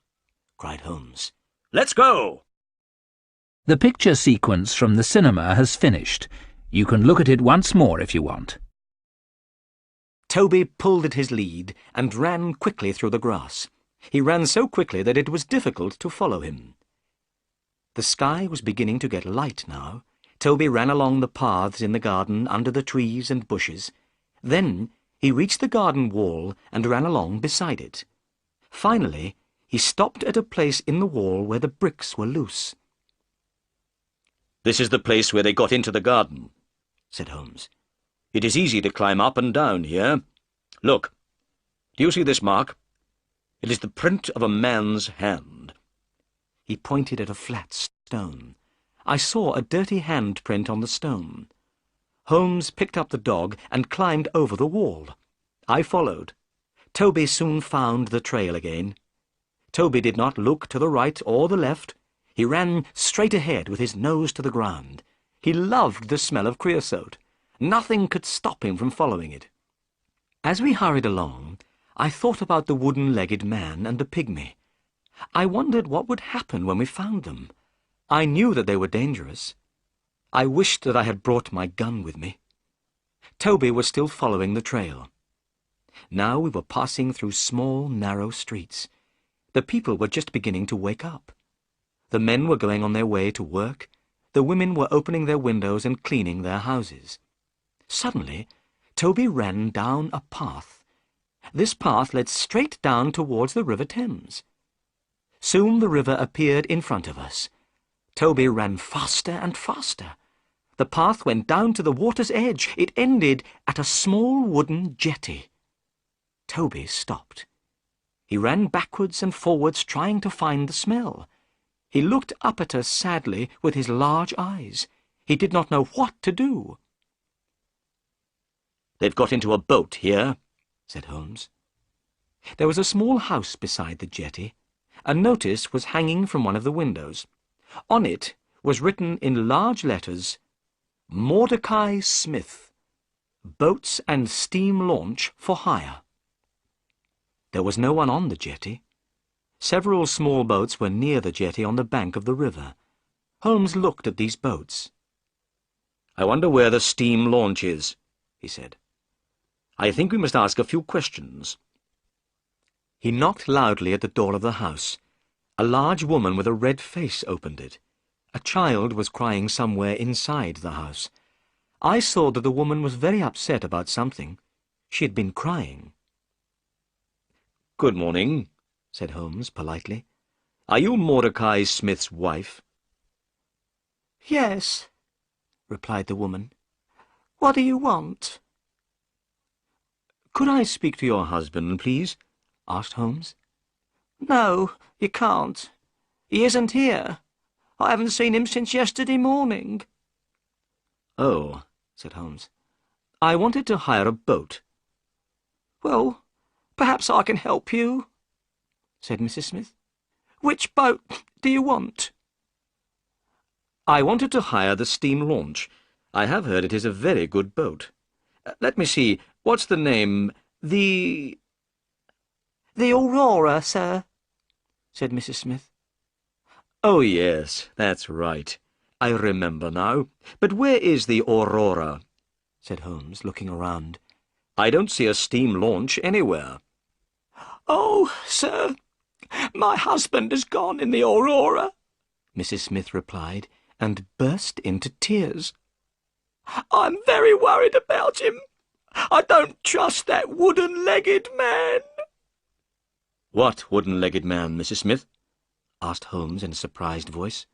cried Holmes. "Let's go!" The picture sequence from the cinema has finished. You can look at it once more if you want. Toby pulled at his lead and ran quickly through the grass. He ran so quickly that it was difficult to follow him. The sky was beginning to get light now. Toby ran along the paths in the garden under the trees and bushes. Then he reached the garden wall and ran along beside it. Finally, he stopped at a place in the wall where the bricks were loose. "This is the place where they got into the garden," said Holmes. "It is easy to climb up and down here. Look, do you see this mark? It is the print of a man's hand." He pointed at a flat stone. I saw a dirty handprint on the stone. Holmes picked up the dog and climbed over the wall. I followed. Toby soon found the trail again. Toby did not look to the right or the left. He ran straight ahead with his nose to the ground. He loved the smell of creosote. Nothing could stop him from following it. As we hurried along, I thought about the wooden-legged man and the pygmy. I wondered what would happen when we found them. I knew that they were dangerous. I wished that I had brought my gun with me. Toby was still following the trail. Now we were passing through small, narrow streets. The people were just beginning to wake up. The men were going on their way to work. The women were opening their windows and cleaning their houses. Suddenly, Toby ran down a path. This path led straight down towards the River Thames. Soon the river appeared in front of us. Toby ran faster and faster. The path went down to the water's edge. It ended at a small wooden jetty. Toby stopped. He ran backwards and forwards, trying to find the smell. He looked up at us sadly with his large eyes. He did not know what to do. "They've got into a boat here," said Holmes. There was a small house beside the jetty. A notice was hanging from one of the windows. On it was written in large letters, "Mordecai Smith, Boats and Steam Launch for Hire." There was no one on the jetty. Several small boats were near the jetty on the bank of the river. Holmes looked at these boats. "I wonder where the steam launch is," he said. "I think we must ask a few questions." He knocked loudly at the door of the house. A large woman with a red face opened it. A child was crying somewhere inside the house. I saw that the woman was very upset about something. She had been crying. "Good morning," said Holmes politely. "Are you Mordecai Smith's wife?" "Yes," replied the woman. "What do you want?" "Could I speak to your husband, please?" asked Holmes. "No, you can't. He isn't here. I haven't seen him since yesterday morning." "Oh," said Holmes. "I wanted to hire a boat." "Well, perhaps I can help you," said Mrs. Smith. "Which boat do you want?" "I wanted to hire the steam launch. I have heard it is a very good boat. Let me see, what's the name? The Aurora, sir," said Mrs. Smith. Oh, yes, that's right. I remember now. But where is the Aurora?" said Holmes, looking around. I don't see a steam launch anywhere. "Oh, sir, my husband has gone in the Aurora," Mrs. Smith replied, and burst into tears. "I'm very worried about him. I don't trust that wooden-legged man." What wooden-legged man, Mrs. Smith? asked Holmes in a surprised voice.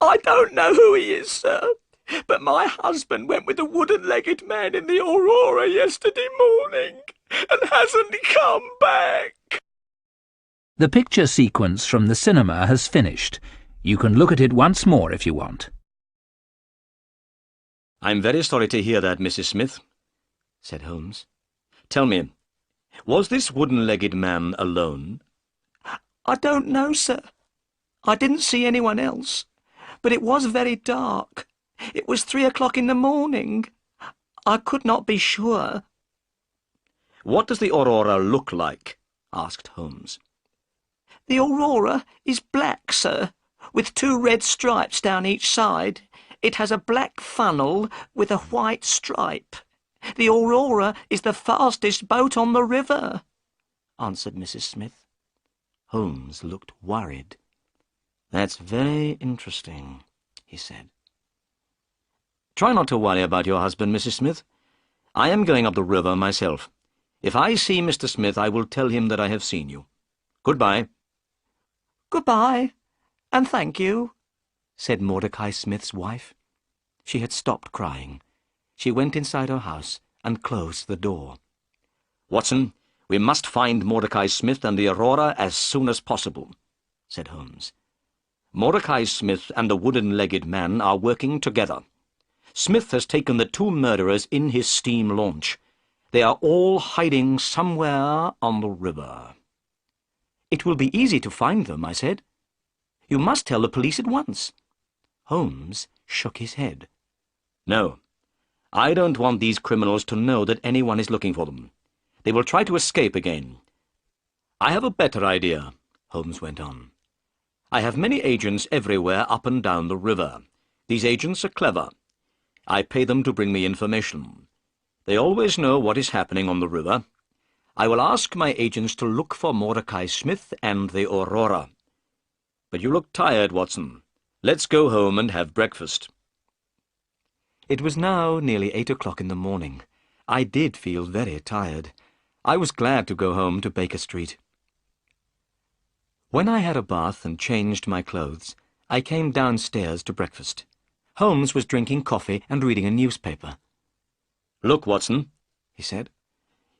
"I don't know who he is, sir, but my husband went with the wooden-legged man in the Aurora yesterday morning and hasn't come back." The picture sequence from the cinema has finished. You can look at it once more if you want. I'm very sorry to hear that, Mrs. Smith, said Holmes. Tell me, was this wooden-legged man alone? "I don't know, sir. I didn't see anyone else, but it was very dark. It was 3 o'clock in the morning. I could not be sure." What does the Aurora look like? Asked Holmes. "The Aurora is black, sir, with 2 red stripes down each side. It has a black funnel with a white stripe. The Aurora is the fastest boat on the river," answered Mrs. Smith. Holmes looked worried. "That's very interesting," he said. Try not to worry about your husband, Mrs. Smith. I am going up the river myself. If I see Mr. Smith, I will tell him that I have seen you. Goodbye. "Goodbye, and thank you," said Mordecai Smith's wife. She had stopped crying. She went inside her house and closed the door. Watson, we must find Mordecai Smith and the Aurora as soon as possible, said Holmes. Mordecai Smith and the wooden-legged man are working together. Smith has taken the 2 murderers in his steam launch. They are all hiding somewhere on the river. "It will be easy to find them," I said. "You must tell the police at once." Holmes shook his head. No, I don't want these criminals to know that anyone is looking for them. They will try to escape again. I have a better idea, Holmes went on. I have many agents everywhere up and down the river. These agents are clever. I pay them to bring me information. They always know what is happening on the river. I will ask my agents to look for Mordecai Smith and the Aurora. But you look tired, Watson. Let's go home and have breakfast. It was now nearly 8 o'clock in the morning. I did feel very tired. I was glad to go home to Baker Street. When I had a bath and changed my clothes, I came downstairs to breakfast. Holmes was drinking coffee and reading a newspaper. Look, Watson, he said.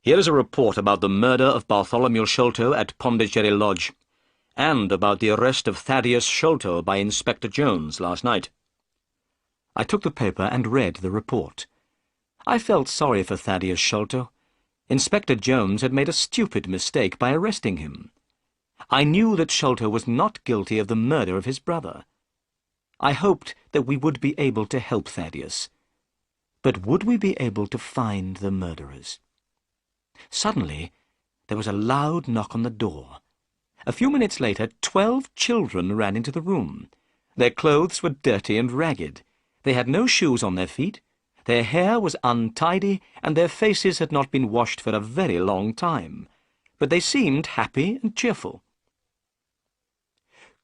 Here is a report about the murder of Bartholomew Sholto at Pondicherry Lodge, and about the arrest of Thaddeus Sholto by Inspector Jones last night. I took the paper and read the report. I felt sorry for Thaddeus Sholto. Inspector Jones had made a stupid mistake by arresting him. I knew that Sholto was not guilty of the murder of his brother. I hoped that we would be able to help Thaddeus. But would we be able to find the murderers? Suddenly, there was a loud knock on the door. A few minutes later, 12 children ran into the room. Their clothes were dirty and ragged. They had no shoes on their feet. Their hair was untidy, and their faces had not been washed for a very long time. But they seemed happy and cheerful.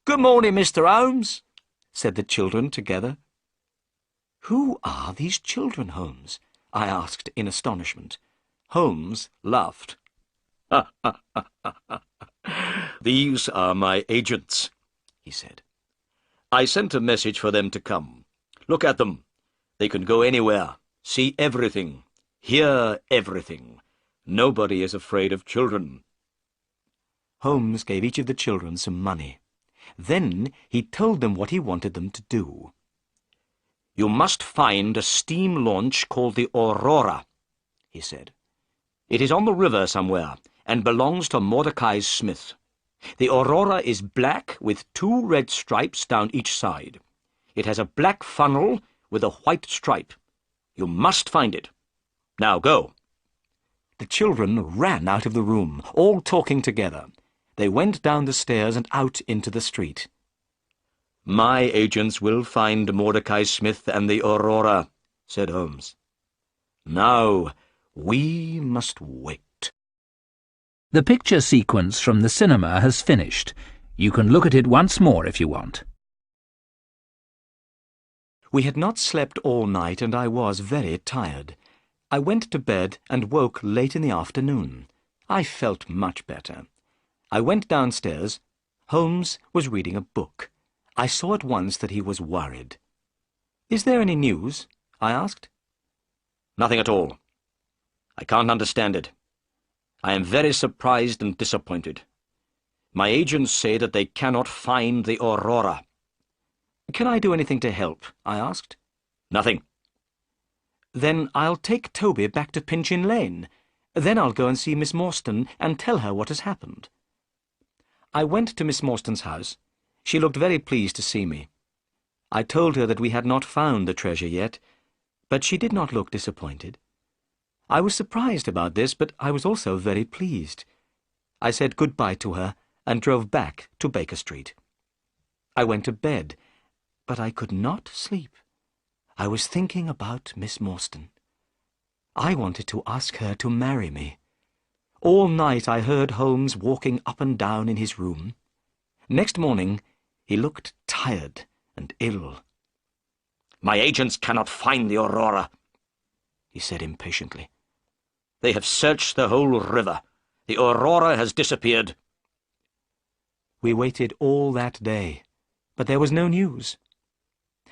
"Good morning, Mr. Holmes," said the children together. "Who are these children, Holmes?" I asked in astonishment. Holmes laughed. These are my agents, he said. I sent a message for them to come. Look at them. They can go anywhere, see everything, hear everything. Nobody is afraid of children. Holmes gave each of the children some money. Then he told them what he wanted them to do. You must find a steam launch called the Aurora, he said. It is on the river somewhere, and belongs to Mordecai Smith. The Aurora is black with 2 red stripes down each side. It has a black funnel with a white stripe. You must find it. Now go. The children ran out of the room, all talking together. They went down the stairs and out into the street. My agents will find Mordecai Smith and the Aurora, said Holmes. Now, we must wait. The picture sequence from the cinema has finished. You can look at it once more if you want. We had not slept all night and I was very tired. I went to bed and woke late in the afternoon. I felt much better. I went downstairs. Holmes was reading a book. I saw at once that he was worried. "Is there any news?" I asked. Nothing at all. I can't understand it. I am very surprised and disappointed. My agents say that they cannot find the Aurora. "Can I do anything to help?" I asked. Nothing. "Then I'll take Toby back to Pinchin Lane. Then I'll go and see Miss Morstan and tell her what has happened." I went to Miss Morstan's house. She looked very pleased to see me. I told her that we had not found the treasure yet, but she did not look disappointed. I was surprised about this, but I was also very pleased. I said good-bye to her and drove back to Baker Street. I went to bed, but I could not sleep. I was thinking about Miss Morstan. I wanted to ask her to marry me. All night I heard Holmes walking up and down in his room. Next morning he looked tired and ill. My agents cannot find the Aurora, he said impatiently. They have searched the whole river. The Aurora has disappeared. We waited all that day, but there was no news.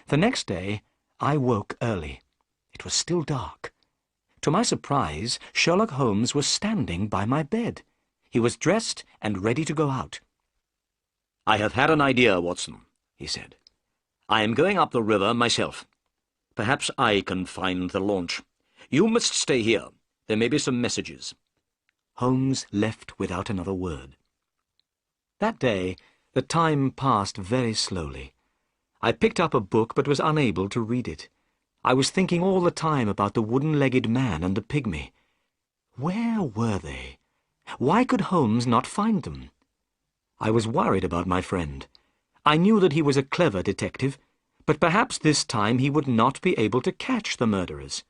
The next day I woke early. It was still dark. To my surprise, Sherlock Holmes was standing by my bed. He was dressed and ready to go out. I have had an idea, Watson, he said. I am going up the river myself. Perhaps I can find the launch. You must stay here. There may be some messages. Holmes left without another word. That day, the time passed very slowly. I picked up a book but was unable to read it. I was thinking all the time about the wooden-legged man and the pygmy. Where were they? Why could Holmes not find them? I was worried about my friend. I knew that he was a clever detective, but perhaps this time he would not be able to catch the murderers.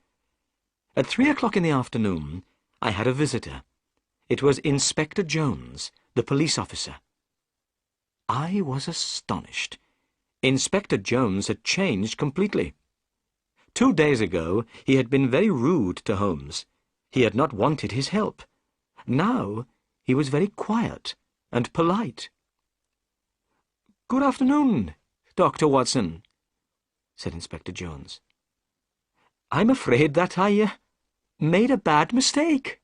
At 3 o'clock in the afternoon, I had a visitor. It was Inspector Jones, the police officer. I was astonished. Inspector Jones had changed completely. 2 days ago, he had been very rude to Holmes. He had not wanted his help. Now, he was very quiet and polite. "Good afternoon, Dr. Watson," said Inspector Jones. "I'm afraid that I made a bad mistake.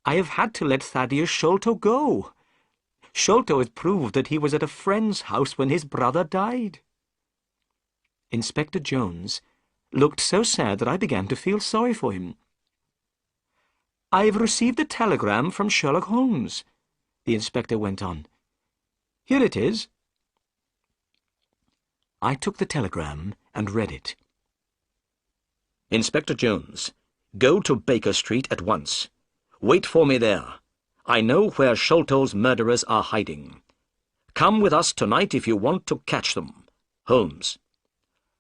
I have had to let Thaddeus Sholto go. Sholto has proved that he was at a friend's house when his brother died." Inspector Jones looked so sad that I began to feel sorry for him. "I've received a telegram from Sherlock Holmes," the inspector went on. "Here it is." I took the telegram and read it. Inspector Jones, go to Baker Street at once. Wait for me there. I know where Sholto's murderers are hiding. Come with us tonight if you want to catch them. Holmes.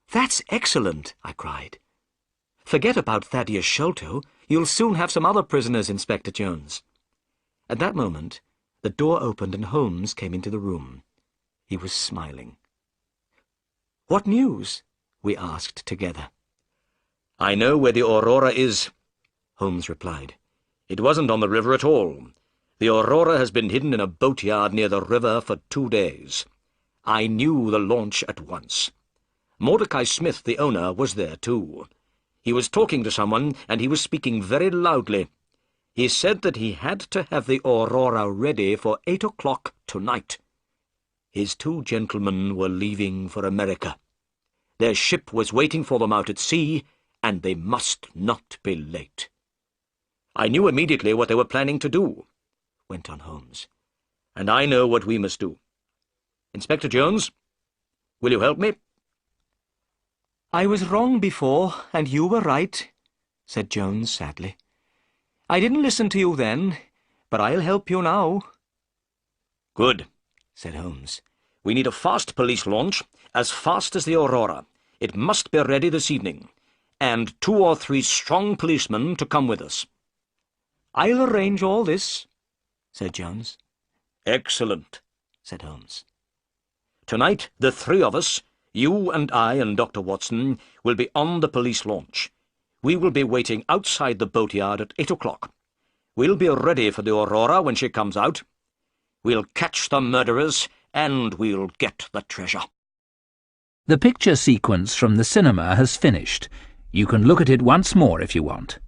"That's excellent," I cried. "Forget about Thaddeus Sholto. You'll soon have some other prisoners, Inspector Jones." At that moment, the door opened and Holmes came into the room. He was smiling. "What news?" we asked together. I know where the Aurora is, Holmes replied. It wasn't on the river at all. The Aurora has been hidden in a boatyard near the river for 2 days. I knew the launch at once. Mordecai Smith, the owner, was there too. He was talking to someone, and he was speaking very loudly. He said that he had to have the Aurora ready for 8 o'clock tonight. His 2 gentlemen were leaving for America. Their ship was waiting for them out at sea, and they must not be late. I knew immediately what they were planning to do, went on Holmes, and I know what we must do. Inspector Jones, will you help me? "I was wrong before, and you were right," said Jones sadly. "I didn't listen to you then, but I'll help you now." Good, said Holmes. We need a fast police launch, as fast as the Aurora. It must be ready this evening. and 2 or 3 strong policemen to come with us. I'll arrange all this, said Jones. Excellent, said Holmes. Tonight, the 3 of us, you and I and Dr. Watson, will be on the police launch. We will be waiting outside the boatyard at 8 o'clock. We'll be ready for the Aurora when she comes out. We'll catch the murderers, and we'll get the treasure. The picture sequence from the cinema has finished. You can look at it once more if you want.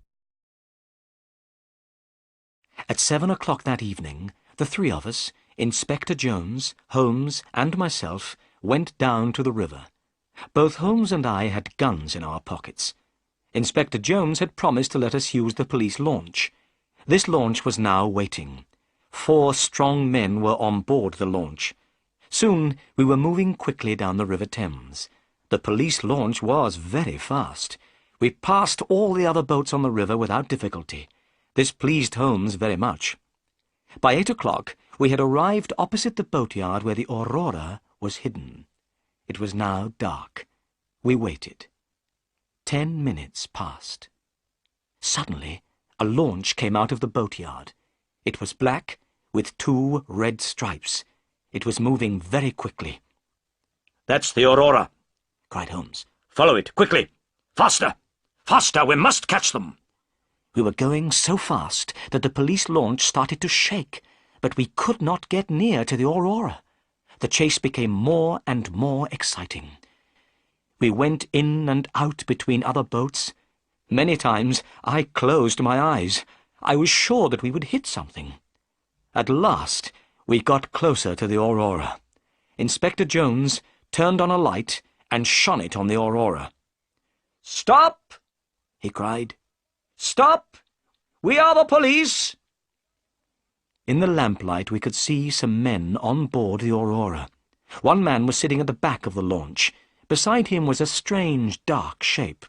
At 7 o'clock that evening, the 3 of us, Inspector Jones, Holmes, and myself, went down to the river. Both Holmes and I had guns in our pockets. Inspector Jones had promised to let us use the police launch. This launch was now waiting. 4 strong men were on board the launch. Soon we were moving quickly down the River Thames. The police launch was very fast. We passed all the other boats on the river without difficulty. This pleased Holmes very much. By 8 o'clock we had arrived opposite the boatyard where the Aurora was hidden. It was now dark. We waited. 10 minutes passed. Suddenly a launch came out of the boatyard. It was black, with 2 red stripes. It was moving very quickly. "That's the Aurora," cried Holmes. "Follow it, quickly! Faster! Faster! We must catch them!" We were going so fast that the police launch started to shake, but we could not get near to the Aurora. The chase became more and more exciting. We went in and out between other boats. Many times I closed my eyes. I was sure that we would hit something. At last we got closer to the Aurora. Inspector Jones turned on a light and shone it on the Aurora. "Stop!" he cried. "Stop! We are the police!" In the lamplight we could see some men on board the Aurora. One man was sitting at the back of the launch. Beside him was a strange, dark shape.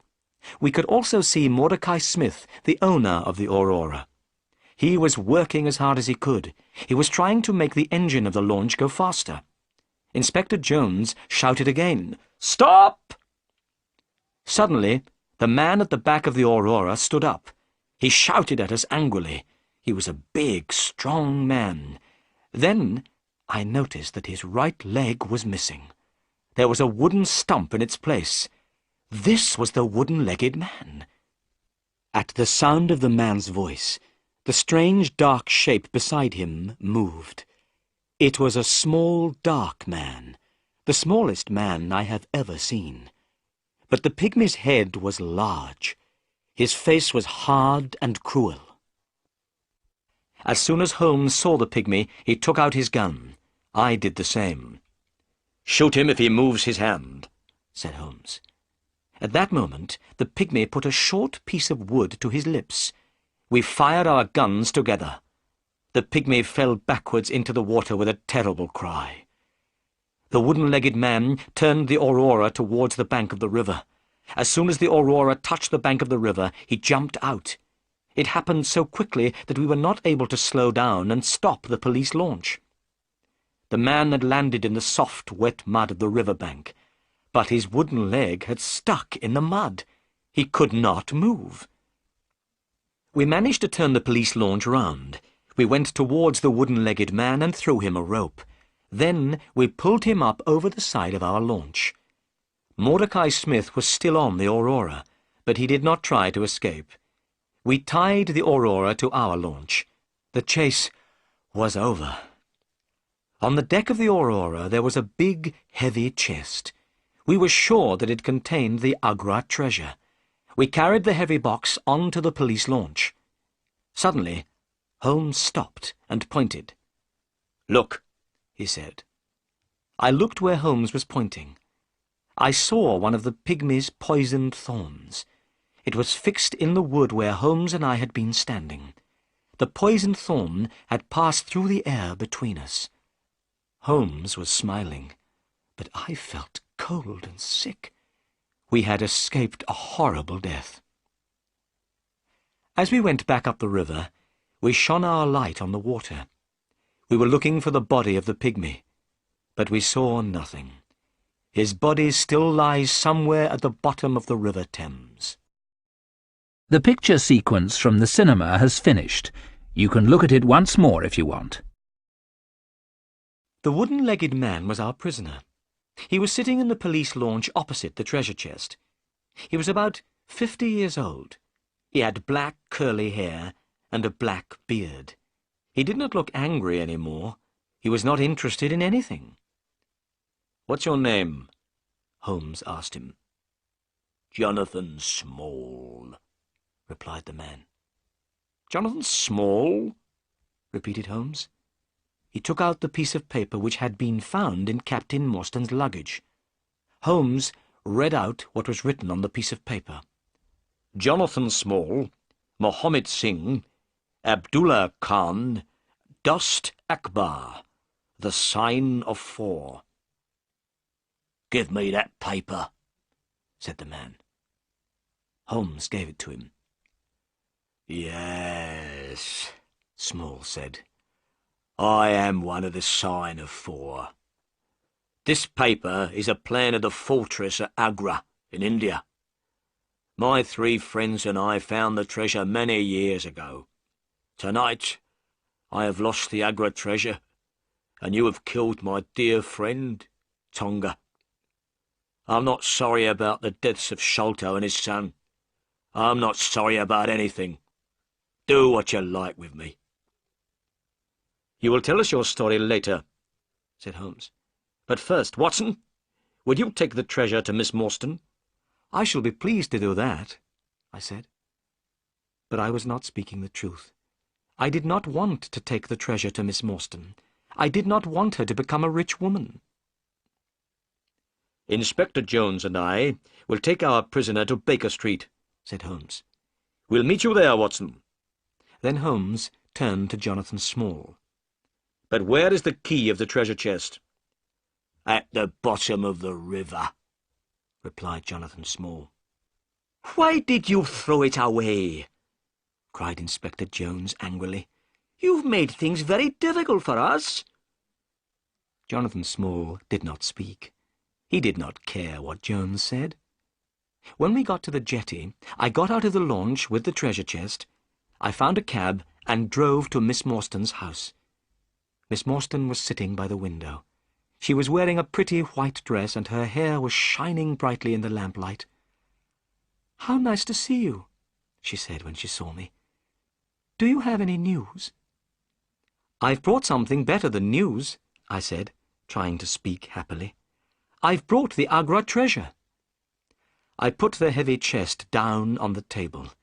We could also see Mordecai Smith, the owner of the Aurora. He was working as hard as he could. He was trying to make the engine of the launch go faster. Inspector Jones shouted again, "Stop!" Suddenly, the man at the back of the Aurora stood up. He shouted at us angrily. He was a big, strong man. Then I noticed that his right leg was missing. There was a wooden stump in its place. This was the wooden-legged man. At the sound of the man's voice, the strange dark shape beside him moved. It was a small, dark man, the smallest man I have ever seen. But the pygmy's head was large. His face was hard and cruel. As soon as Holmes saw the pygmy, he took out his gun. I did the same. "Shoot him if he moves his hand," said Holmes. At that moment, the pygmy put a short piece of wood to his lips. We fired our guns together. The pygmy fell backwards into the water with a terrible cry. The wooden-legged man turned the Aurora towards the bank of the river. As soon as the Aurora touched the bank of the river, he jumped out. It happened so quickly that we were not able to slow down and stop the police launch. The man had landed in the soft, wet mud of the river bank, but his wooden leg had stuck in the mud. He could not move. We managed to turn the police launch round. We went towards the wooden-legged man and threw him a rope. Then we pulled him up over the side of our launch. Mordecai Smith was still on the Aurora, but he did not try to escape. We tied the Aurora to our launch. The chase was over. On the deck of the Aurora there was a big, heavy chest. We were sure that it contained the Agra treasure. We carried the heavy box onto the police launch. Suddenly, Holmes stopped and pointed. "Look," he said. I looked where Holmes was pointing. I saw one of the pygmy's poisoned thorns. It was fixed in the wood where Holmes and I had been standing. The poisoned thorn had passed through the air between us. Holmes was smiling, but I felt cold and sick. We had escaped a horrible death. As we went back up the river, we shone our light on the water. We were looking for the body of the pygmy, but we saw nothing. His body still lies somewhere at the bottom of the River Thames. The picture sequence from the cinema has finished. You can look at it once more if you want. The wooden-legged man was our prisoner. He was sitting in the police launch opposite the treasure chest. He was about 50 years old. He had black curly hair and a black beard. He did not look angry any more. He was not interested in anything. "What's your name?" Holmes asked him. "Jonathan Small," replied the man. "Jonathan Small?" repeated Holmes. He took out the piece of paper which had been found in Captain Morstan's luggage. Holmes read out what was written on the piece of paper. "Jonathan Small, Mohammed Singh, Abdullah Khan, Dost Akbar, the sign of 4. "Give me that paper," said the man. Holmes gave it to him. "Yes," Small said. "I am one of the sign of 4. This paper is a plan of the fortress at Agra in India. My 3 friends and I found the treasure many years ago. Tonight I have lost the Agra treasure, and you have killed my dear friend, Tonga. I'm not sorry about the deaths of Sholto and his son. I'm not sorry about anything. Do what you like with me." "You will tell us your story later," said Holmes. "But first, Watson, would you take the treasure to Miss Morstan?" "I shall be pleased to do that," I said. But I was not speaking the truth. I did not want to take the treasure to Miss Morstan. I did not want her to become a rich woman. "Inspector Jones and I will take our prisoner to Baker Street," said Holmes. "We'll meet you there, Watson." Then Holmes turned to Jonathan Small. "But where is the key of the treasure chest?" "At the bottom of the river," replied Jonathan Small. "Why did you throw it away?" cried Inspector Jones angrily. "You've made things very difficult for us." Jonathan Small did not speak. He did not care what Jones said. When we got to the jetty, I got out of the launch with the treasure chest. I found a cab and drove to Miss Morstan's house. Miss Morstan was sitting by the window. She was wearing a pretty white dress, and her hair was shining brightly in the lamplight. "How nice to see you," she said when she saw me. "Do you have any news?" "I've brought something better than news," I said, trying to speak happily. "I've brought the Agra treasure." I put the heavy chest down on the table.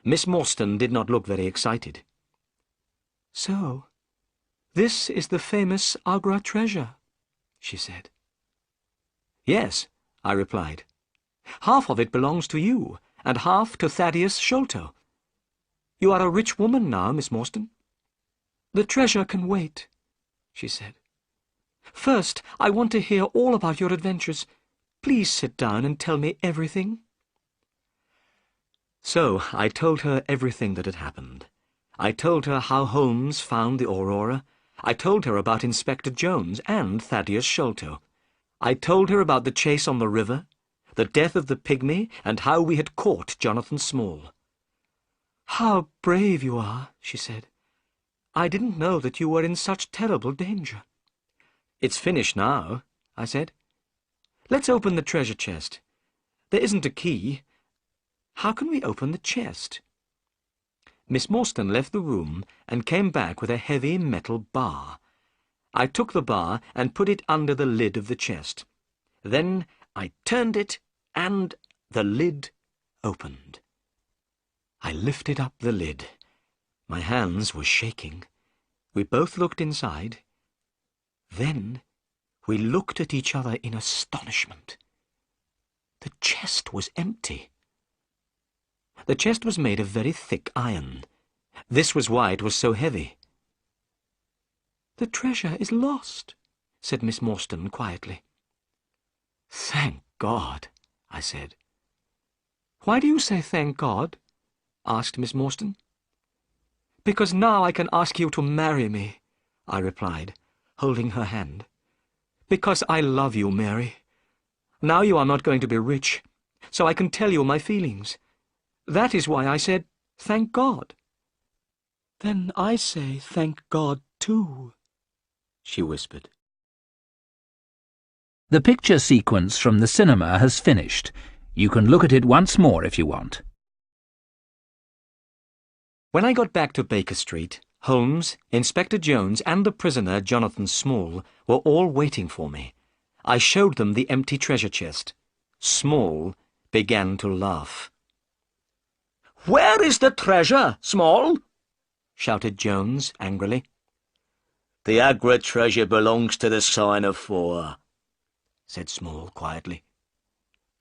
Miss Morstan did not look very excited. "So, this is the famous Agra treasure," she said. "Yes," I replied. "Half of it belongs to you, and half to Thaddeus Sholto. You are a rich woman now, Miss Morstan." "The treasure can wait," she said. "First, I want to hear all about your adventures. Please sit down and tell me everything." So I told her everything that had happened. I told her how Holmes found the Aurora. I told her about Inspector Jones and Thaddeus Sholto. I told her about the chase on the river, the death of the pygmy, and how we had caught Jonathan Small. "How brave you are," she said. "I didn't know that you were in such terrible danger." "It's finished now," I said. "Let's open the treasure chest. There isn't a key. How can we open the chest?" Miss Morstan left the room and came back with a heavy metal bar. I took the bar and put it under the lid of the chest. Then I turned it, and the lid opened. I lifted up the lid. My hands were shaking. We both looked inside. Then we looked at each other in astonishment. The chest was empty. The chest was made of very thick iron. This was why it was so heavy. "The treasure is lost," said Miss Morstan quietly. "Thank God," I said. "Why do you say thank God?" asked Miss Morstan. "Because now I can ask you to marry me," I replied, holding her hand. "Because I love you, Mary. Now you are not going to be rich, so I can tell you my feelings. That is why I said, thank God. Then I say thank God too, she whispered. The picture sequence from the cinema has finished. You can look at it once more if you want. When I got back to Baker Street, Holmes, Inspector Jones, and the prisoner, Jonathan Small, were all waiting for me. I showed them the empty treasure chest. Small began to laugh. "Where is the treasure, Small?" shouted Jones angrily. "The Agra treasure belongs to the Sign of Four," said Small quietly.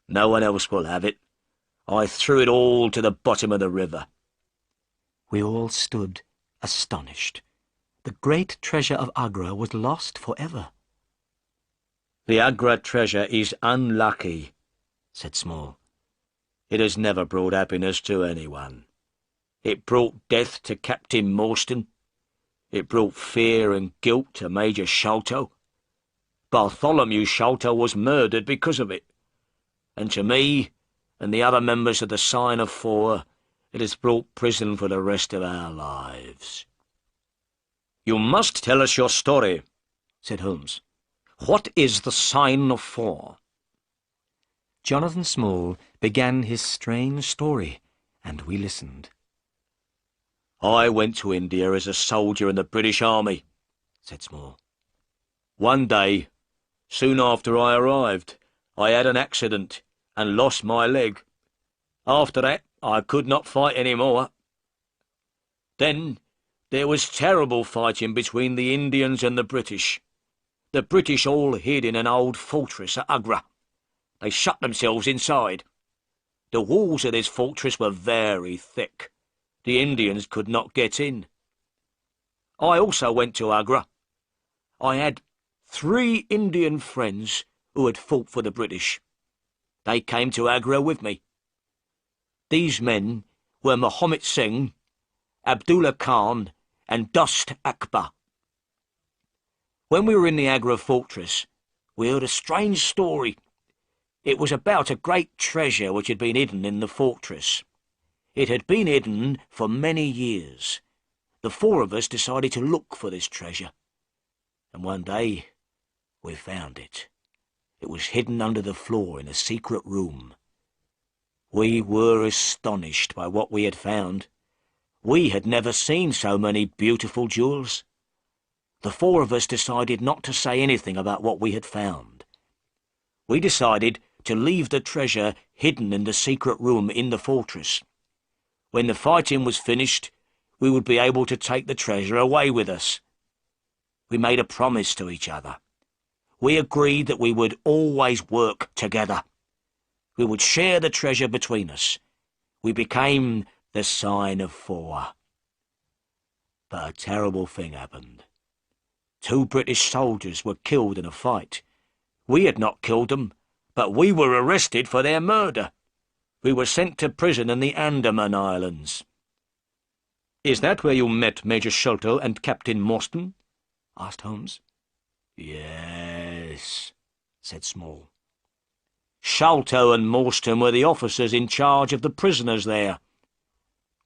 "No one else will have it. I threw it all to the bottom of the river." We all stood astonished. The great treasure of Agra was lost forever. "The Agra treasure is unlucky," said Small. "It has never brought happiness to anyone. It brought death to Captain Morstan. It brought fear and guilt to Major Sholto. Bartholomew Sholto was murdered because of it. And to me and the other members of the Sign of Four, it has brought prison for the rest of our lives." "You must tell us your story," said Holmes. "What is the Sign of Four?" Jonathan Small began his strange story, and we listened. "I went to India as a soldier in the British Army," said Small. "One day, soon after I arrived, I had an accident and lost my leg. After that, I could not fight any more. Then there was terrible fighting between the Indians and the British. The British all hid in an old fortress at Agra. They shut themselves inside. The walls of this fortress were very thick. The Indians could not get in. I also went to Agra. I had 3 Indian friends who had fought for the British. They came to Agra with me. These men were Muhammad Singh, Abdullah Khan, and Dost Akbar. When we were in the Agra fortress, we heard a strange story. It was about a great treasure which had been hidden in the fortress. It had been hidden for many years. The 4 of us decided to look for this treasure. And one day, we found it. It was hidden under the floor in a secret room. We were astonished by what we had found. We had never seen so many beautiful jewels. The 4 of us decided not to say anything about what we had found. We decided to leave the treasure hidden in the secret room in the fortress. When the fighting was finished, we would be able to take the treasure away with us. We made a promise to each other. We agreed that we would always work together. We would share the treasure between us. We became the Sign of Four. But a terrible thing happened. 2 British soldiers were killed in a fight. We had not killed them, but we were arrested for their murder. We were sent to prison in the Andaman Islands. "Is that where you met Major Sholto and Captain Morstan?" asked Holmes. "Yes," said Small. "Sholto and Morstan were the officers in charge of the prisoners there.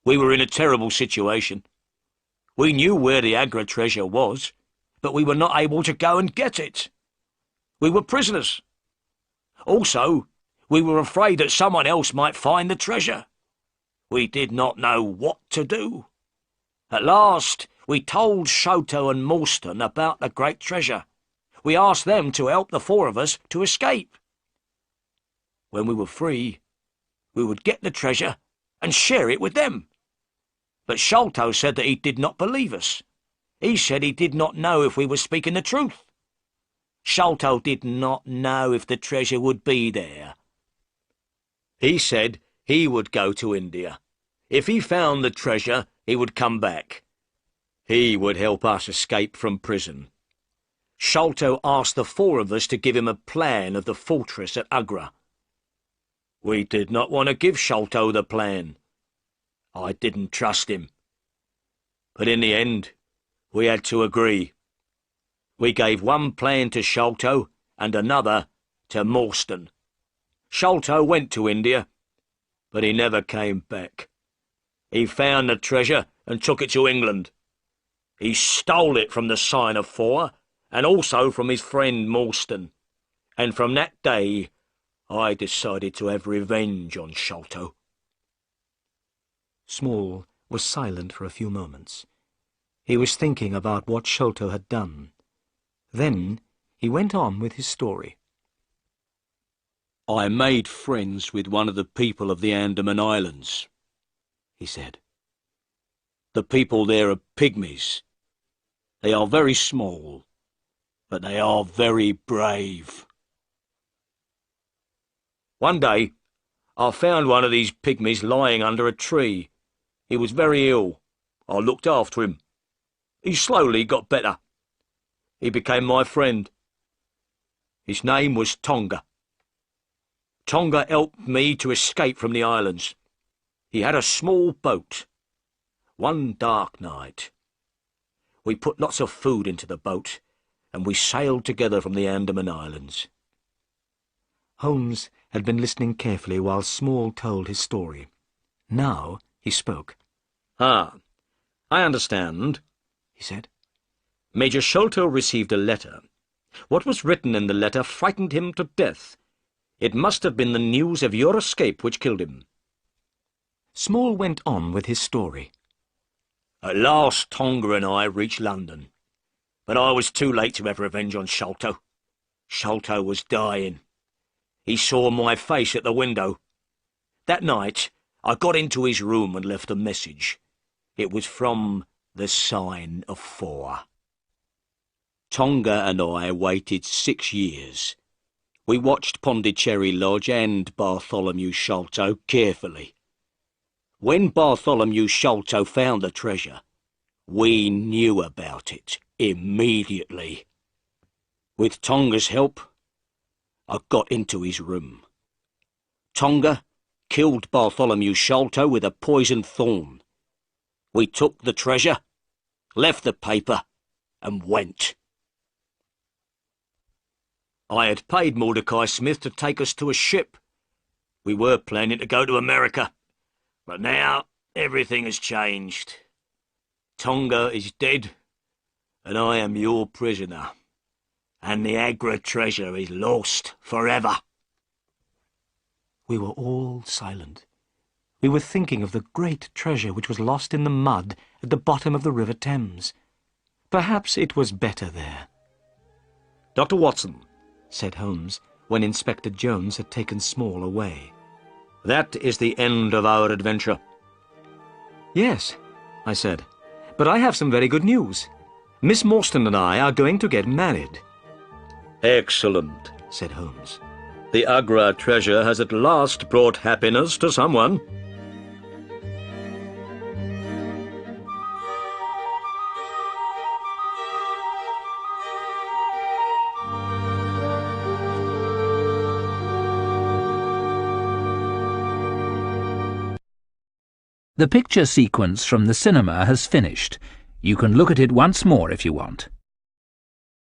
We were in a terrible situation. We knew where the Agra treasure was, but we were not able to go and get it. We were prisoners. Also, we were afraid that someone else might find the treasure. We did not know what to do. At last, we told Sholto and Morstan about the great treasure. We asked them to help the 4 of us to escape. When we were free, we would get the treasure and share it with them. But Sholto said that he did not believe us. He said he did not know if we were speaking the truth. Sholto did not know if the treasure would be there. He said he would go to India. If he found the treasure, he would come back. He would help us escape from prison. Sholto asked the 4 of us to give him a plan of the fortress at Agra. We did not want to give Sholto the plan. I didn't trust him. But in the end, we had to agree. We gave one plan to Sholto and another to Morstan. Sholto went to India, but he never came back. He found the treasure and took it to England. He stole it from the Sign of Four, and also from his friend Morstan. And from that day, I decided to have revenge on Sholto. Small was silent for a few moments. He was thinking about what Sholto had done. Then he went on with his story. I made friends with one of the people of the Andaman Islands, he said. The people there are pygmies. They are very small, but they are very brave. One day, I found one of these pygmies lying under a tree. He was very ill. I looked after him. He slowly got better. He became my friend. His name was Tonga. Tonga helped me to escape from the islands. He had a small boat. One dark night, we put lots of food into the boat, and we sailed together from the Andaman Islands. Holmes had been listening carefully while Small told his story. Now he spoke. Ah, I understand, he said. Major Sholto received a letter. What was written in the letter frightened him to death. It must have been the news of your escape which killed him. Small went on with his story. At last Tonga and I reached London, but I was too late to have revenge on Sholto. Sholto was dying. He saw my face at the window. That night, I got into his room and left a message. It was from the Sign of Four. Tonga and I waited 6 years. We watched Pondicherry Lodge and Bartholomew Sholto carefully. When Bartholomew Sholto found the treasure, we knew about it immediately. With Tonga's help, I got into his room. Tonga killed Bartholomew Sholto with a poisoned thorn. We took the treasure, left the paper, and went. I had paid Mordecai Smith to take us to a ship. We were planning to go to America, but now everything has changed. Tonga is dead, and I am your prisoner, and the Agra treasure is lost forever. We were all silent. We were thinking of the great treasure which was lost in the mud at the bottom of the River Thames. Perhaps it was better there. Dr. Watson, said Holmes, when Inspector Jones had taken Small away. That is the end of our adventure. Yes, I said, but I have some very good news. Miss Morstan and I are going to get married. Excellent, said Holmes. The Agra treasure has at last brought happiness to someone. The picture sequence from the cinema has finished. You can look at it once more if you want.